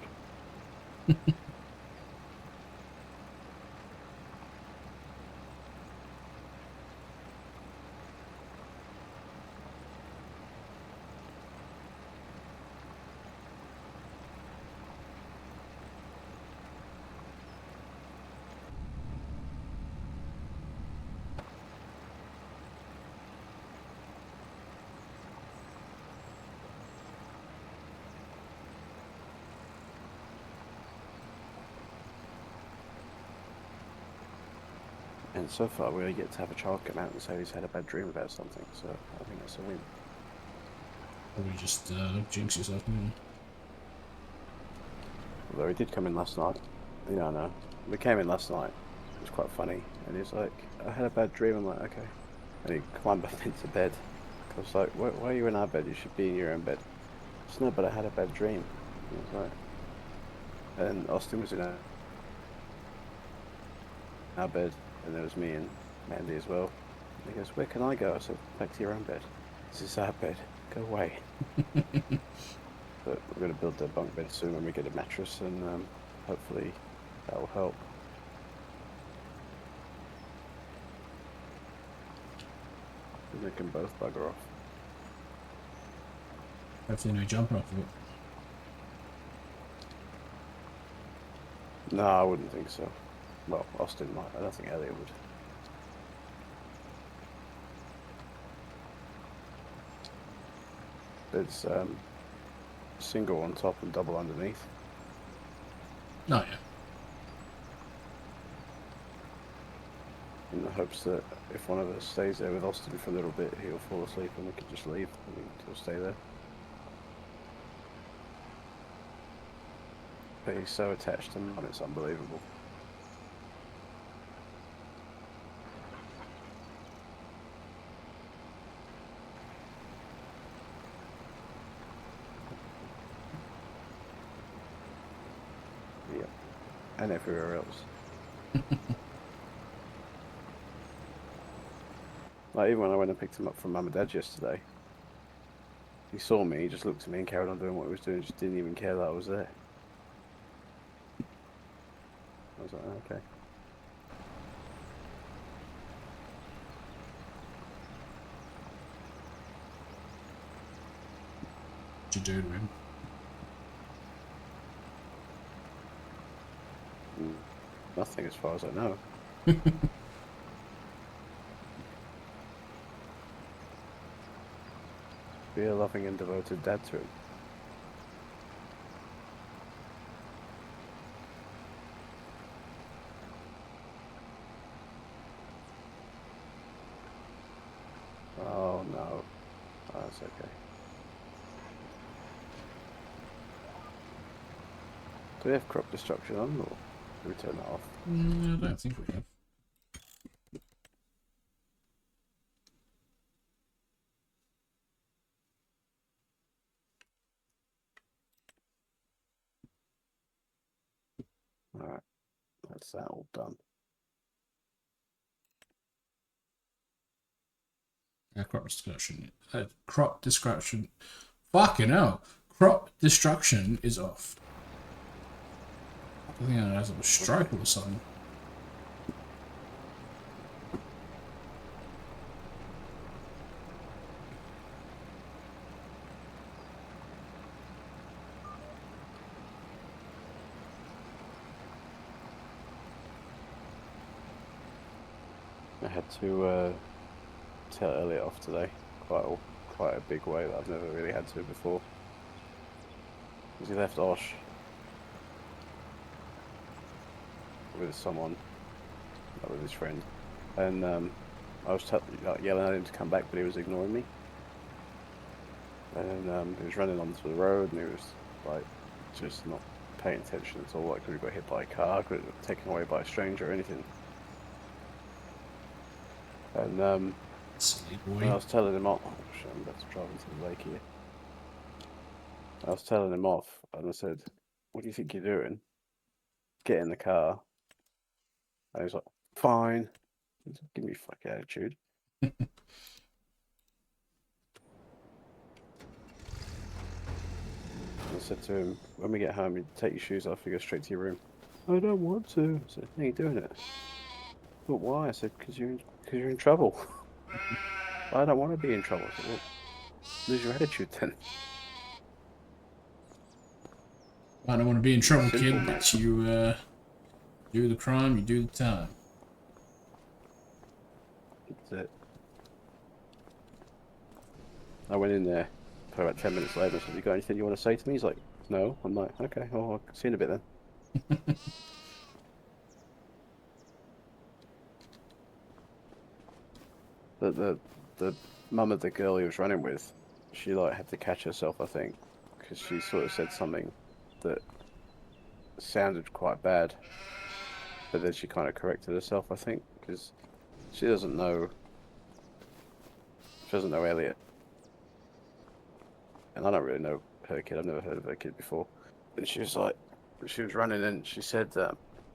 Speaker 2: And so far, we only get to have a child come out and say he's had a bad dream about something. So I think that's a win.
Speaker 1: Probably just jinx yourself.
Speaker 2: Although he did come in last night. You know, no. We came in last night. It was quite funny. And he's like, I had a bad dream. I'm like, okay. And he climbed up into bed. I was like, why are you in our bed? You should be in your own bed. He said, no, but I had a bad dream. And I was like, and Austin was in our bed. And there was me and Mandy as well. And he goes, where can I go? I said, back to your own bed. This is our bed. Go away. But we're going to build their bunk bed soon when we get a mattress, and hopefully that will help. And they can both bugger off.
Speaker 1: Hopefully no jumping off of it.
Speaker 2: No, I wouldn't think so. Well, Austin might. I don't think Elliot would. There's single on top and double underneath.
Speaker 1: No, yeah.
Speaker 2: In the hopes that if one of us stays there with Austin for a little bit, he'll fall asleep and we can just leave and he'll stay there. But he's so attached to Mum, it's unbelievable. Yeah. And everywhere else. Like, even when I went and picked him up from Mum and Dad yesterday, he saw me, he just looked at me and carried on doing what he was doing, just didn't even care that I was there. I was like, okay.
Speaker 1: What you do to him?
Speaker 2: Nothing as far as I know. Be a loving and devoted dad to him. Oh no. Oh, that's okay. Do we have crop destruction on, or do we turn that off?
Speaker 1: I don't think we have.
Speaker 2: Alright, that's that all done.
Speaker 1: Crop destruction. Crop destruction. Fucking hell. Crop destruction is off. I think I had a stroke or something.
Speaker 2: I had to tell Elliot off today, quite a big way that I've never really had to before. Because he left Osh with someone, like with his friend, and I was like, yelling at him to come back, but he was ignoring me. And he was running onto the road, and he was like just not paying attention at all. Like, could have got hit by a car, could have been taken away by a stranger or anything. And
Speaker 1: Silly
Speaker 2: and
Speaker 1: boy.
Speaker 2: I was telling him off. Oh, shit, I'm about to drive into the lake here. I was telling him off, and I said, "What do you think you're doing? Get in the car." And he was like, "Fine." Give me fuck attitude. And said to him, when we get home, you take your shoes off, you go straight to your room. I don't want to. I said, no, you're doing it. But why? I said, because you're in trouble. I don't want to be in trouble. I said, well, lose your attitude then.
Speaker 1: I don't want to be in trouble,
Speaker 2: Simple,
Speaker 1: kid,
Speaker 2: mate.
Speaker 1: but you do the crime, you do the time.
Speaker 2: That's it. I went in there for about 10 minutes later and said, you got anything you want to say to me? He's like, no. I'm like, okay, well, I'll see you in a bit then. The mum of the girl he was running with, she like had to catch herself, I think, because she sort of said something that sounded quite bad, but then she kind of corrected herself, I think, because she doesn't know Elliot, and I don't really know her kid. I've never heard of her kid before. And she was like, she was running and she said,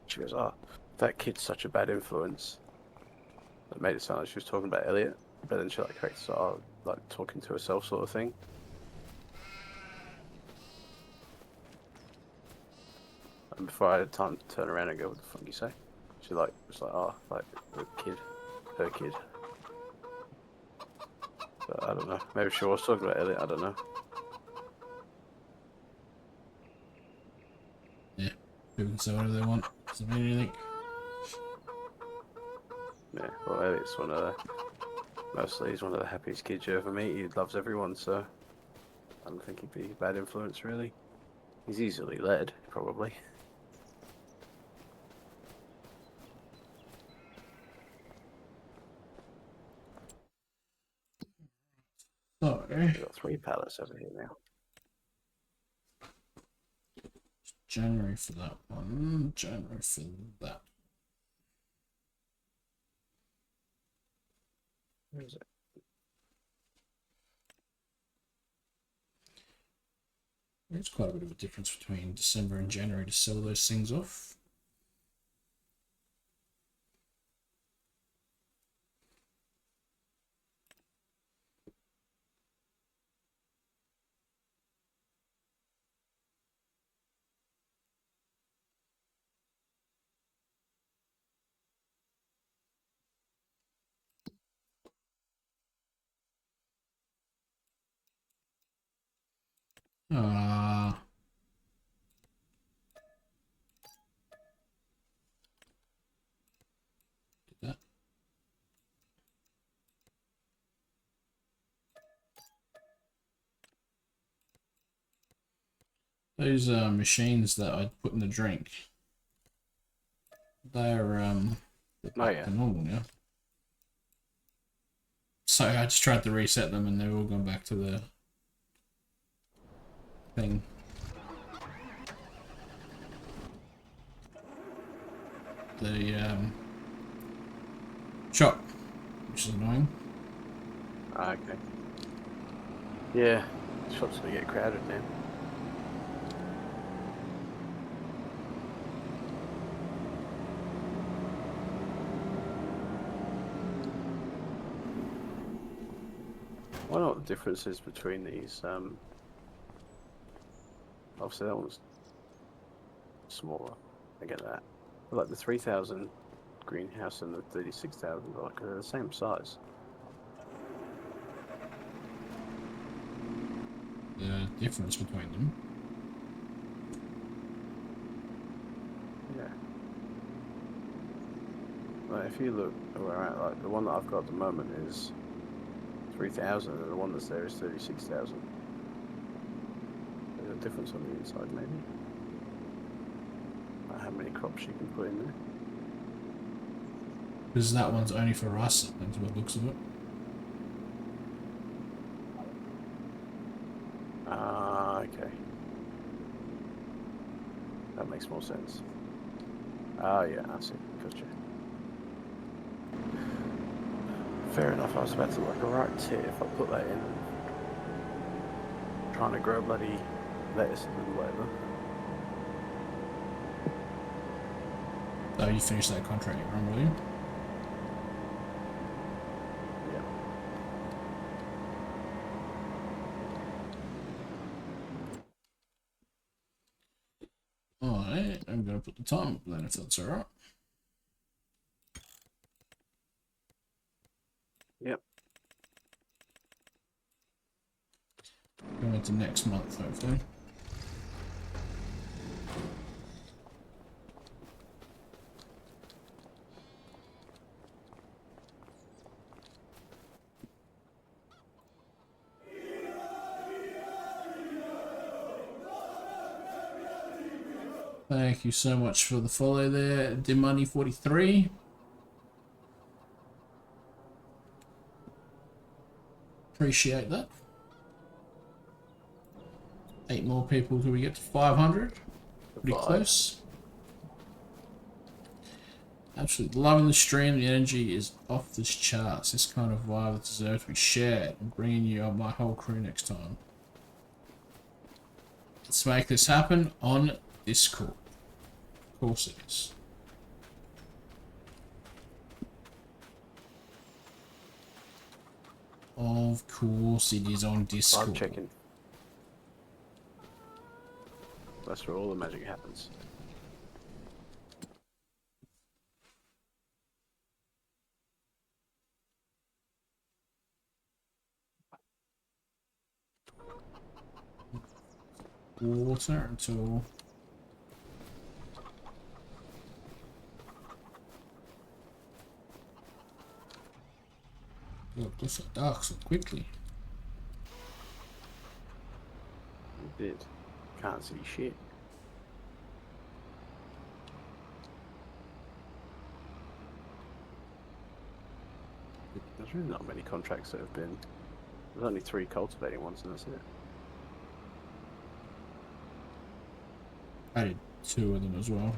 Speaker 2: she goes, oh, that kid's such a bad influence. That made it sound like she was talking about Elliot, but then she like corrected herself, oh, like talking to herself sort of thing. And before I had time to turn around and go, what the fuck you say? She like was like, oh, like the kid, her kid. But I don't know. Maybe she was talking about Elliot. I don't know.
Speaker 1: Yeah, people can say whatever they want. Doesn't mean anything.
Speaker 2: Yeah. Well, Elliot's he's one of the happiest kids you ever meet. He loves everyone, so I don't think he'd be a bad influence really. He's easily led, probably.
Speaker 1: So,
Speaker 2: We've got 3 pallets over here now.
Speaker 1: January for that one, January for that.
Speaker 2: Where is it?
Speaker 1: There's quite a bit of a difference between December and January to sell those things off. Ah. Did that. Those machines that I put in the drink, they're back to normal now. So I just tried to reset them and they've all gone back to the thing. The shop, which is annoying.
Speaker 2: Ah, okay. Yeah, the shop's gonna get crowded now. I wonder what the difference is between these. Obviously that one's smaller. I get that. But like the 3,000 greenhouse and the 36,000, like they're the same size.
Speaker 1: The difference between them.
Speaker 2: Yeah. Like if you look where I'm at, like the one that I've got at the moment is 3,000, and the one that's there is 36,000. There's a difference on the inside, maybe. Like how many crops you can put in there.
Speaker 1: Because that one's only for us, I think, by the looks of it.
Speaker 2: Ah, okay. That makes more sense. Ah, yeah, I see. Gotcha. Fair enough. I was about to like a right tit if I put that in. Trying to grow bloody lettuce and whatever.
Speaker 1: Oh, you finished that contract, run, will you?
Speaker 2: Yeah.
Speaker 1: I'm going to put the time up then if that's alright.
Speaker 2: Yep.
Speaker 1: Going into next month, hopefully. Thank you so much for the follow there, Dimoney43. Appreciate that. 8 more people till we get to 500. Pretty close. Absolutely loving the stream. The energy is off this charts. This kind of vibe that deserves to be shared. I'm bringing you up my whole crew next time. Let's make this happen on Discord. Of course it is. Of course it is on Discord.
Speaker 2: I'm checking. That's where all the magic happens.
Speaker 1: Water until... Look, this so dark so quickly.
Speaker 2: It did. Can't see shit. There's really not many contracts that have been. There's only 3 cultivating ones, and that's it.
Speaker 1: I did 2 of them as well.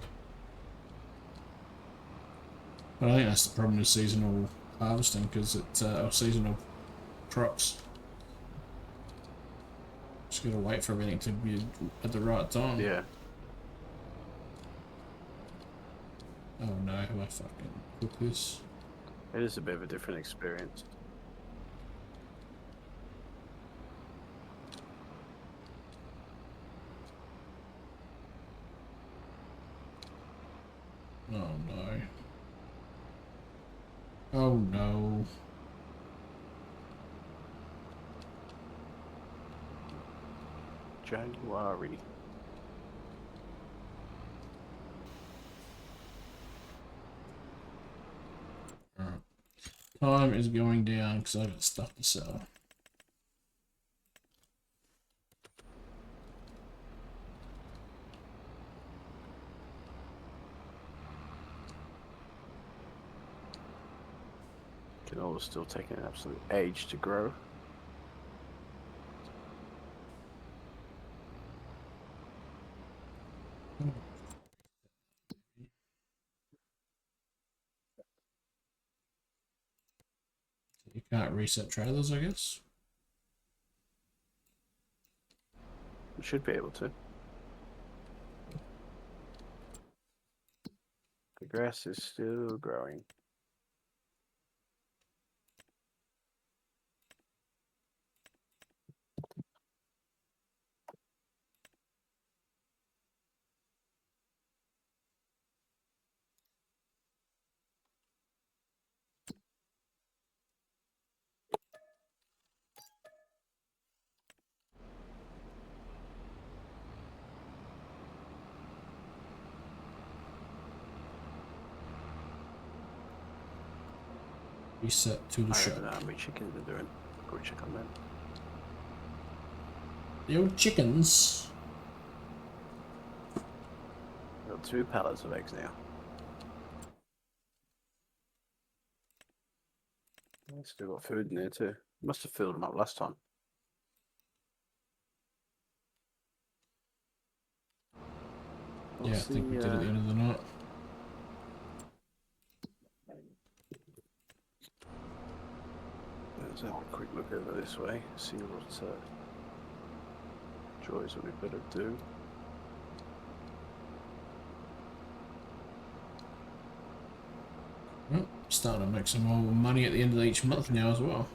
Speaker 1: But I think that's the problem with seasonal harvesting, because it's seasonal crops. Just gotta wait for everything to be at the right time.
Speaker 2: Yeah.
Speaker 1: Oh no, have I fucking cooked this?
Speaker 2: It is a bit of a different experience.
Speaker 1: Oh no. Oh no.
Speaker 2: January.
Speaker 1: Alright. Time is going down because I've got stuff to sell.
Speaker 2: Canola is still taking an absolute age to grow.
Speaker 1: You can't reset trailers, I guess.
Speaker 2: We should be able to. The grass is still growing.
Speaker 1: Reset to the
Speaker 2: I
Speaker 1: shop.
Speaker 2: don't know how many chickens are doing. Go check on that.
Speaker 1: The old chickens.
Speaker 2: Got 2 pallets of eggs now. Still got food in there too. Must have filled them up last time.
Speaker 1: Yeah, I think we did at the end of the night.
Speaker 2: Let's have a quick look over this way, see what joys that we better do.
Speaker 1: Well, starting to make some more money at the end of each month now as well.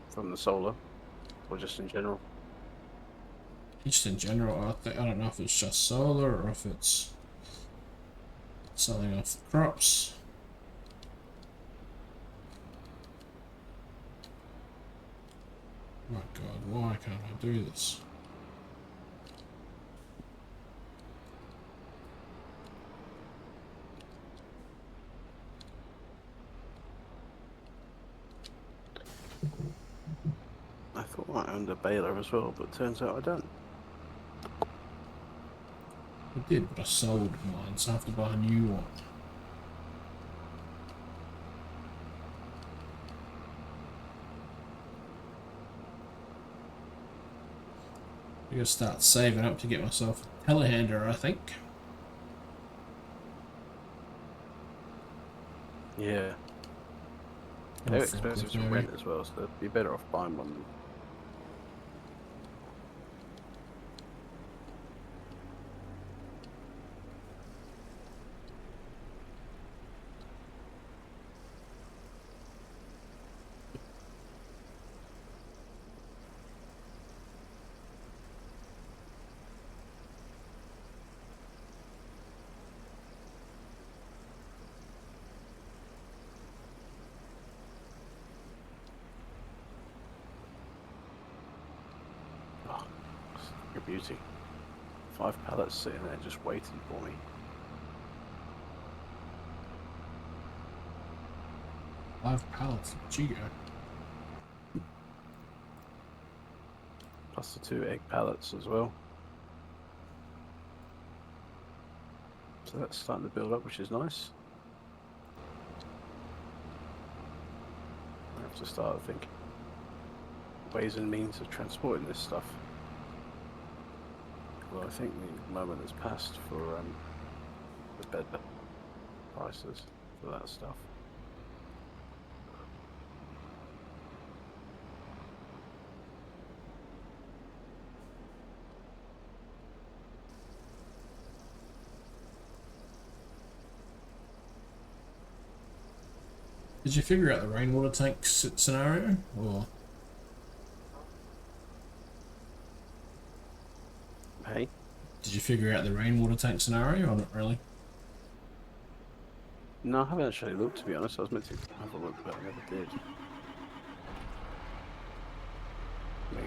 Speaker 2: From the solar, or just in general?
Speaker 1: just in general, I don't know if it's just solar or if it's selling off the crops. My God, why can't I do this?
Speaker 2: I thought I owned a baler as well, but turns out I don't.
Speaker 1: I did, but I sold mine, so I have to buy a new one. I'm gonna start saving up to get myself a telehandler, I think.
Speaker 2: Yeah.
Speaker 1: Or
Speaker 2: They're
Speaker 1: forklift,
Speaker 2: expensive to
Speaker 1: maybe.
Speaker 2: rent as well, so you'd be better off buying one. Oh, it's a beauty. 5 pallets sitting there just waiting for me.
Speaker 1: Five pallets. Gee,
Speaker 2: Plus the 2 egg pallets as well. So that's starting to build up, which is nice. I have to start thinking ways and means of transporting this stuff. Well, I think the moment has passed for the better prices for that stuff.
Speaker 1: did you figure out the rainwater tank scenario, or?
Speaker 2: Hey?
Speaker 1: Did you figure out the rainwater tank scenario, or not really?
Speaker 2: No, I haven't actually looked, to be honest. I was meant to have a look, but I never did. Wait.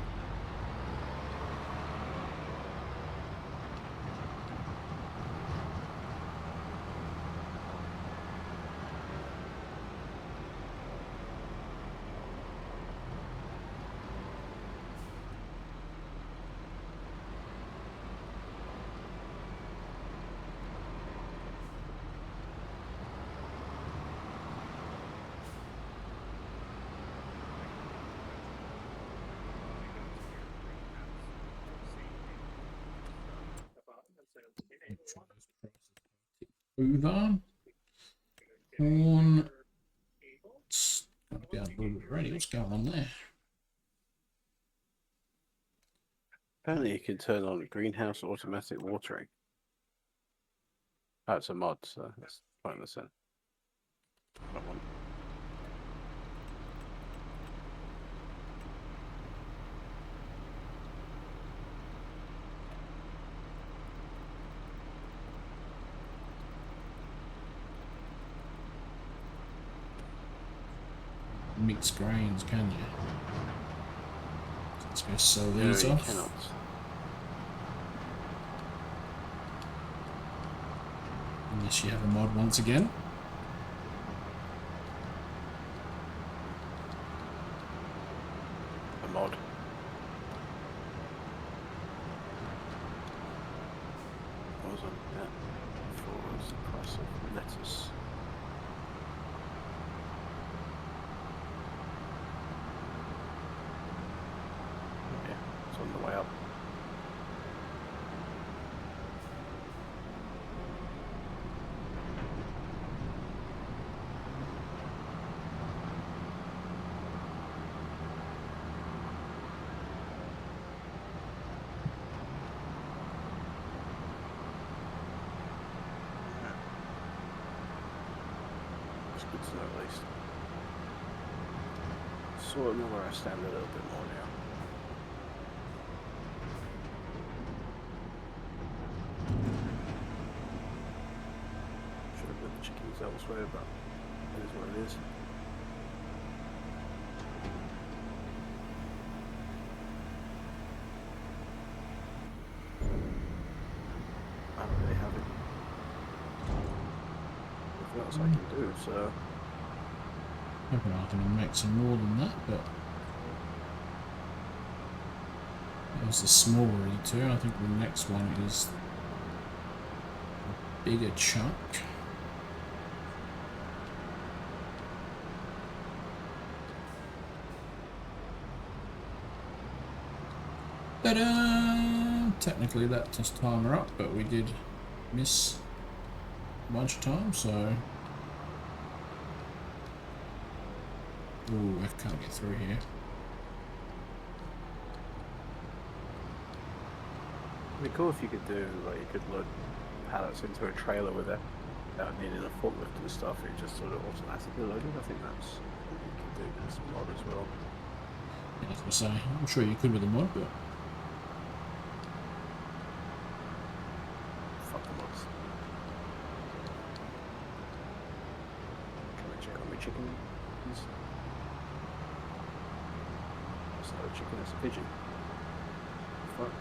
Speaker 1: Over. Corn. It's got to be a little bit ready. What's going on there?
Speaker 2: Apparently you can turn on greenhouse automatic watering. Oh, it's a mod, so that's pointless then. Not one.
Speaker 1: Mix grains, can you? Let's go sell
Speaker 2: No,
Speaker 1: these
Speaker 2: you
Speaker 1: off.
Speaker 2: cannot.
Speaker 1: Unless you have a mod once again.
Speaker 2: A mod. What was on that? For the price of lettuce. Yeah, it's on the way up. It's good to know at least. Sort of know where I stand a little bit more now. elsewhere, but it is what it is. I don't really have anything else I can do, so
Speaker 1: Hoping I can make some more than that, but that was the small already too. I think the next one is a bigger chunk. Ta-da! Technically that does timer up, but we did miss a bunch of times, so... Ooh, I can't get through here.
Speaker 2: it'd be cool if you could do, like, you could load pallets into a trailer without needing a forklift and stuff. It just sort of automatically loaded. I think that's what you can do with this mod as well.
Speaker 1: Yeah, as I say, I'm sure you could with the mod, but
Speaker 2: Fuck the mods. Trying to check on my chickens. It's not a chicken, it's a pigeon. Fuck.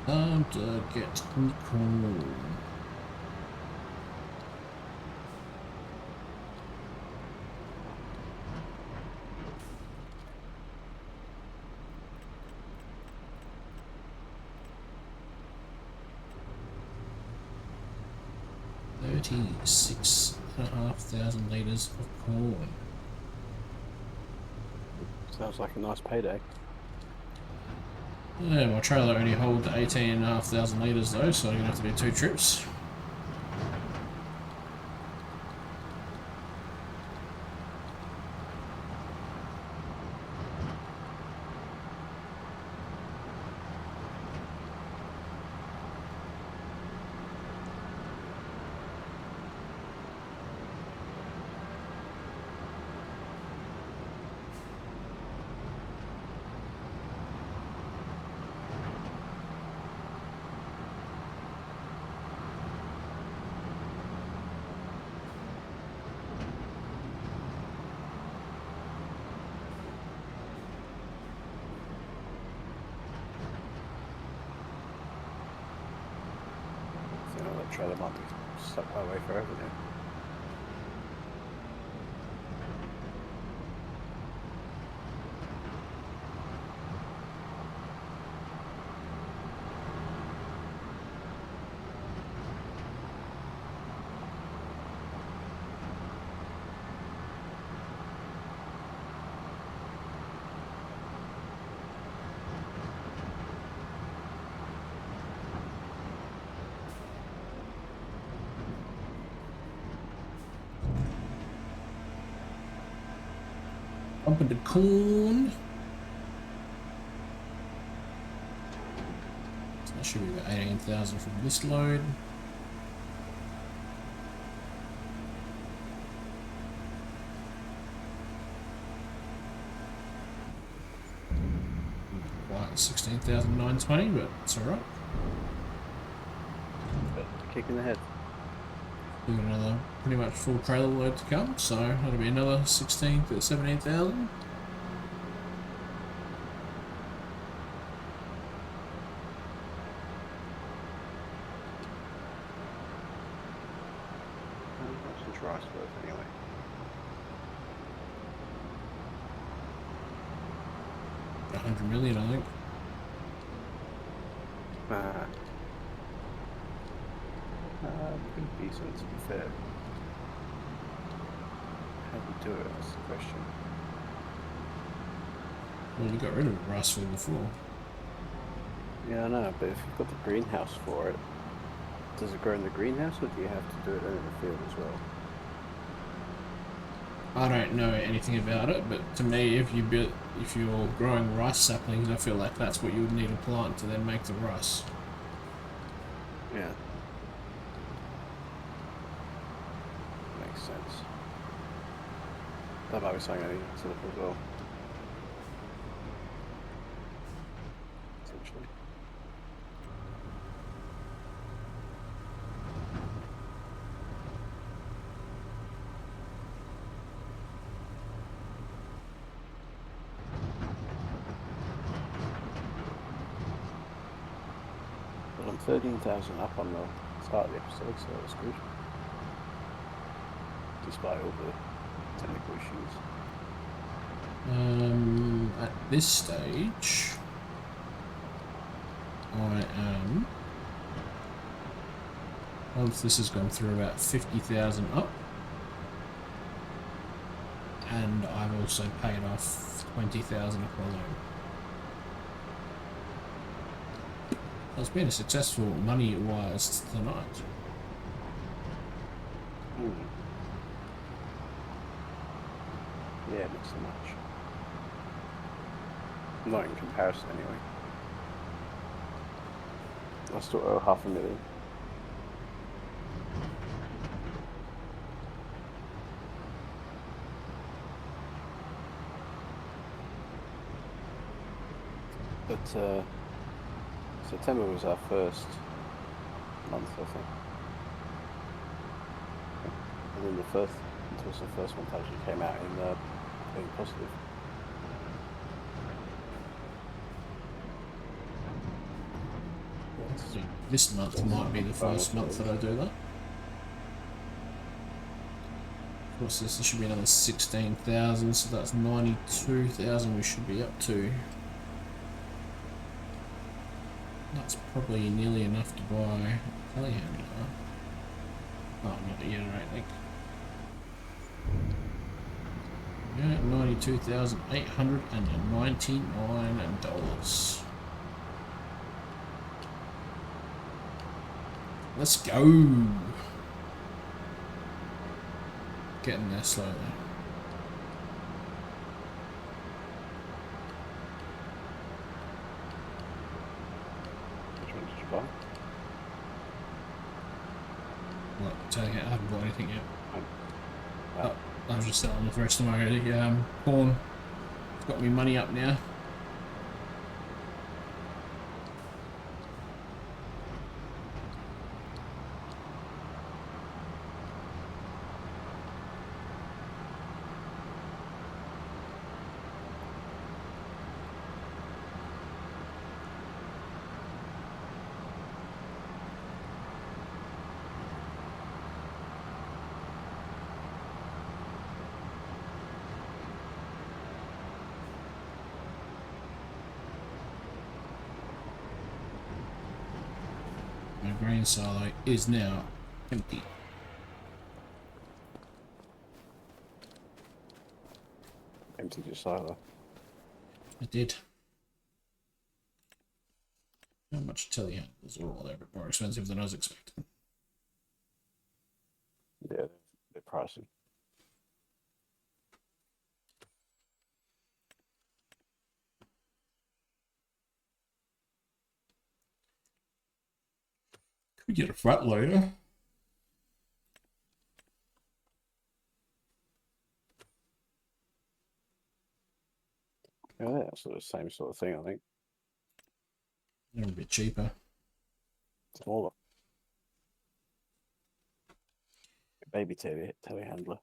Speaker 1: time to get cool. $36,500 litres of corn.
Speaker 2: Sounds like a nice payday.
Speaker 1: Yeah, my trailer only holds 18,500 litres though, so you're gonna have to do 2 trips.
Speaker 2: That trailer might be stuck that way forever now.
Speaker 1: Pumping the corn. So that should be about 18,000 from this load. Quite 16,920, but it's alright.
Speaker 2: Kick in the head.
Speaker 1: We've got another pretty much full trailer load to come, so that'll be another 16 to 17,000.
Speaker 2: That's some rice worth anyway.
Speaker 1: A 100 million, I think.
Speaker 2: Pretty decent to be fair. How do you do it? That's the question.
Speaker 1: Well, we got rid of the rice field before.
Speaker 2: Yeah, I know, but if you've got the greenhouse for it, does it grow in the greenhouse or do you have to do it in the field as well?
Speaker 1: I don't know anything about it, but to me, if you're growing rice saplings, I feel like that's what you would need a plant to then make the rice.
Speaker 2: Yeah. Makes sense. That might be something I need to look as well. Essentially. Well, I'm 13,000 up on the start of the episode, so that's good. Despite all the technical issues.
Speaker 1: At this stage, I am. Once this has gone through about 50,000 up, and I've also paid off 20,000 of my loan. It's been a successful money-wise tonight.
Speaker 2: Yeah, not so much. Not in comparison, anyway. I still owe 500,000. But September was our first month, I think. And then it was the first month actually came out in being positive.
Speaker 1: So this month might be the first month that I do that. Of course, this should be another 16,000, so that's 92,000 we should be up to. That's probably nearly enough to buy a telehandler. Oh, not yet, I don't think. Yeah, $92,899. Let's go. Getting there slowly.
Speaker 2: Which one did you buy?
Speaker 1: Well, I haven't bought anything yet.
Speaker 2: Oh.
Speaker 1: I was just selling the rest of my corn. It's got me money up now. My grain silo is now empty.
Speaker 2: Emptied your silo.
Speaker 1: I did. How much telehandlers are all a bit more expensive than I was expecting.
Speaker 2: Yeah, they're pricey.
Speaker 1: Could get a front loader.
Speaker 2: Yeah, that's the same sort of thing, I think.
Speaker 1: They're a bit cheaper.
Speaker 2: Smaller. Baby telehandler.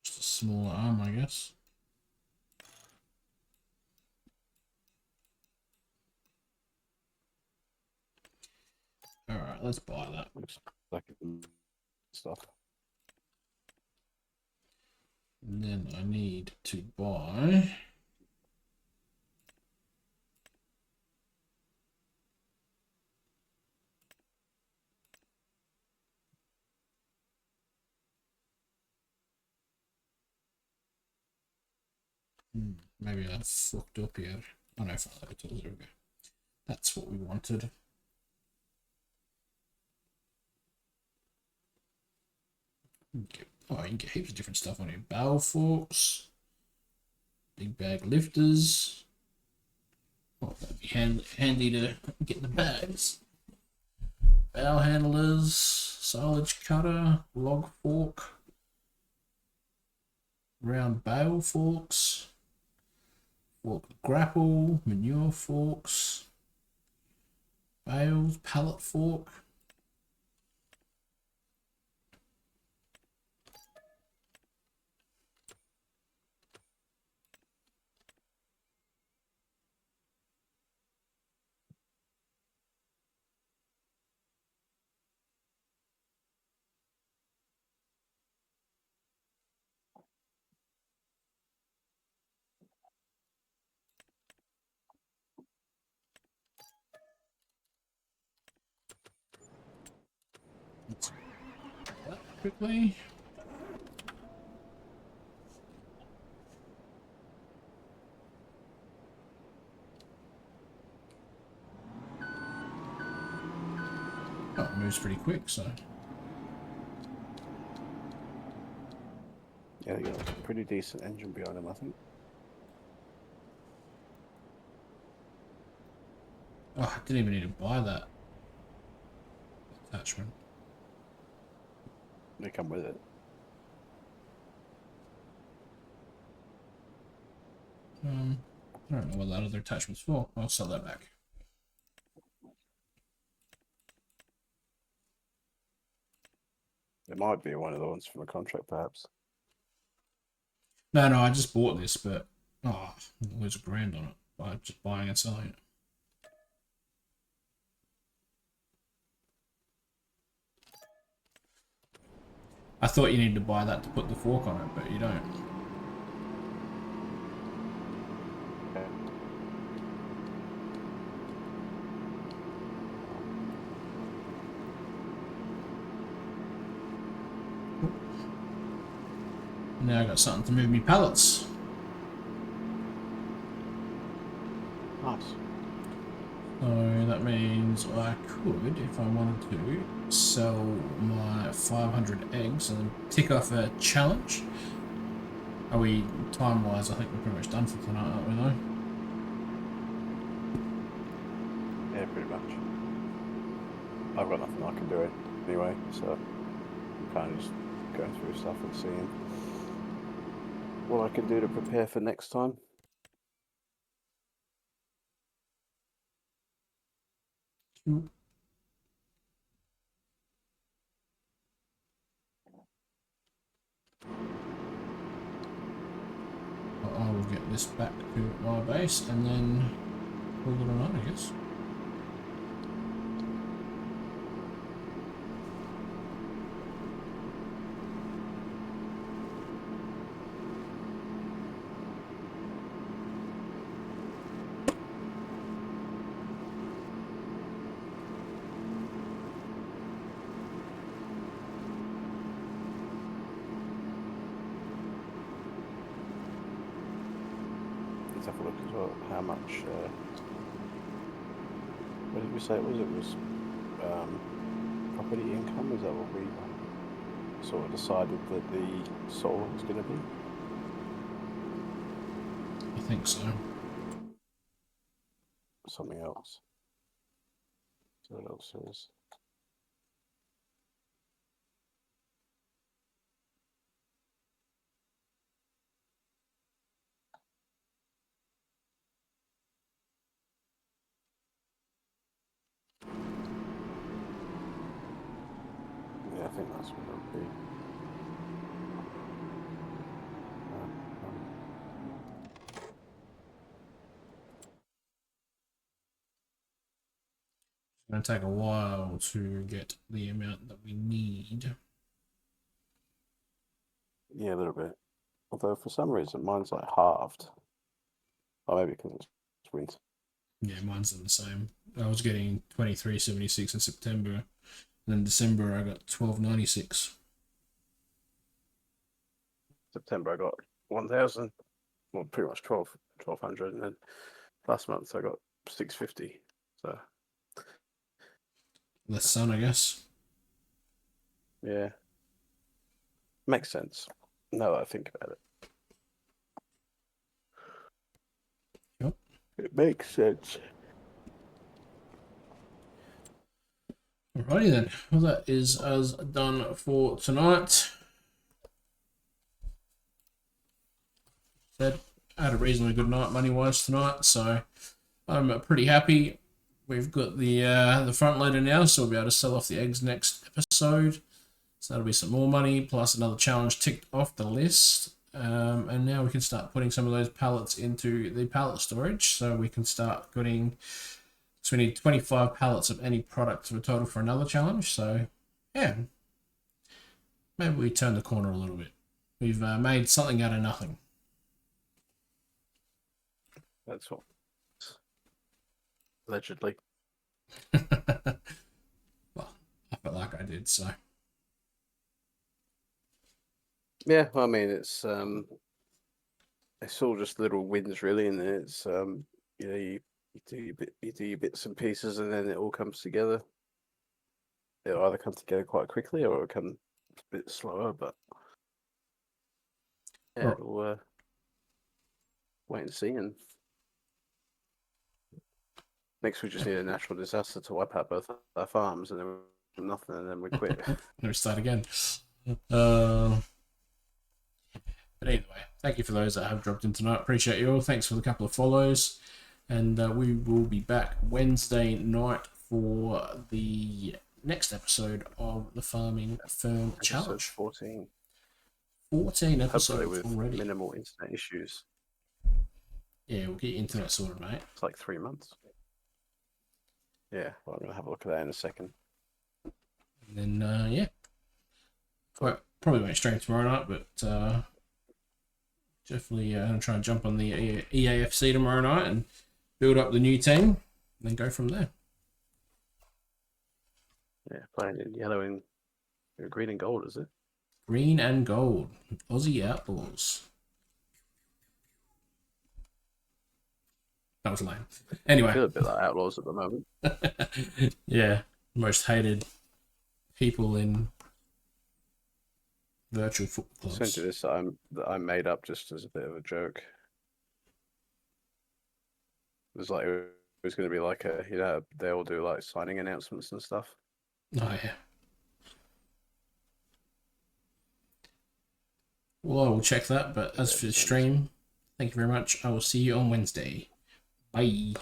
Speaker 1: Just a smaller arm, I guess. Alright, let's buy that.
Speaker 2: Looks like stuff.
Speaker 1: And then I need to buy... Maybe I fucked up here. Oh no, file tools, there we go. That's what we wanted. Oh, you can get heaps of different stuff on here. Barrel forks, big bag lifters, Oh, that'd be handy to get the bags. Bow handlers, silage cutter, log fork, round bale forks, fork grapple, manure forks, bales, pallet fork. Let's do that quickly. Oh, it moves pretty quick, so.
Speaker 2: Yeah, they got a pretty decent engine behind them, I think.
Speaker 1: Oh, I didn't even need to buy that attachment.
Speaker 2: They come with it.
Speaker 1: I don't know what that other attachment's for. I'll sell that back.
Speaker 2: It might be one of the ones from a contract, perhaps.
Speaker 1: No, I just bought this, but oh, lose a grand on it by just buying and selling it. I thought you needed to buy that to put the fork on it, but you don't.
Speaker 2: Okay.
Speaker 1: Now I got something to move me pallets.
Speaker 2: Nice.
Speaker 1: So that means I could, if I wanted to, sell my 500 eggs and then tick off a challenge. Are we, time-wise, I think we're pretty much done for tonight, aren't we, though?
Speaker 2: Yeah, pretty much. I've got nothing I can do anyway, so I'm kind of just going through stuff and seeing what I can do to prepare for next time.
Speaker 1: I will get this back to my base and then call it a night, I guess.
Speaker 2: Let's have a look as well. How much? What did we say it was? It was property income. Is that what we sort of decided that the soil was going to be?
Speaker 1: I think so.
Speaker 2: Something else. So what else is? Yeah, I think that's what it'll be.
Speaker 1: It's going to take a while to get the amount that we need.
Speaker 2: Yeah, a little bit. Although for some reason mine's like halved. Or maybe because it's winter.
Speaker 1: Yeah, mine's the same. I was getting 23.76 in September, and then December I got 12.96.
Speaker 2: September I got 1,000. Well, pretty much 1,200, and then last month I got 650. So
Speaker 1: Less sun, I guess.
Speaker 2: yeah, makes sense. Now that I think about it.
Speaker 1: Yep.
Speaker 2: It makes sense.
Speaker 1: Alrighty then. Well, that is us done for tonight. Said I had a reasonably good night money wise tonight, so I'm pretty happy. We've got the front loader now, so we'll be able to sell off the eggs next episode. So that'll be some more money, plus another challenge ticked off the list. And now we can start putting some of those pallets into the pallet storage, so we can start putting. So we need 25 pallets of any product for a total for another challenge. So yeah, maybe we turn the corner a little bit. We've made something out of nothing.
Speaker 2: That's what. Allegedly.
Speaker 1: Well, I felt like I did, so.
Speaker 2: Yeah, well, I mean, it's all just little wins, really, and it's you do your bits and pieces, and then it all comes together. It'll either come together quite quickly, or it'll come a bit slower. But yeah,
Speaker 1: Right.
Speaker 2: we'll wait and see. And next, we just need a natural disaster to wipe out both our farms, and then nothing, and then we quit.
Speaker 1: Let me start again. But anyway, thank you for those that have dropped in tonight. Appreciate you all. Thanks for the couple of follows. And we will be back Wednesday night for the next episode of the Farming Firm Challenge.
Speaker 2: 14.
Speaker 1: 14
Speaker 2: Hopefully
Speaker 1: episodes
Speaker 2: with
Speaker 1: already.
Speaker 2: minimal internet issues.
Speaker 1: Yeah, we'll get your internet sorted, mate.
Speaker 2: It's like 3 months. Yeah, well, I'm going to have a look at that in a second.
Speaker 1: And then, yeah. Well, probably won't stream tomorrow night, but definitely going to try and jump on the EAFC tomorrow night and build up the new team and then go from there.
Speaker 2: Yeah, playing in yellow and green and gold, is it?
Speaker 1: Green and gold. Aussie Outlaws. That was lame. Anyway.
Speaker 2: I feel a bit like Outlaws at the moment.
Speaker 1: Yeah. Most hated people in virtual football clubs.
Speaker 2: Essentially, this that I made up just as a bit of a joke. It was going to be like they all do like signing announcements and stuff.
Speaker 1: Oh, yeah. Well, I will check that, but as for the stream, thank you very much. I will see you on Wednesday. Bye.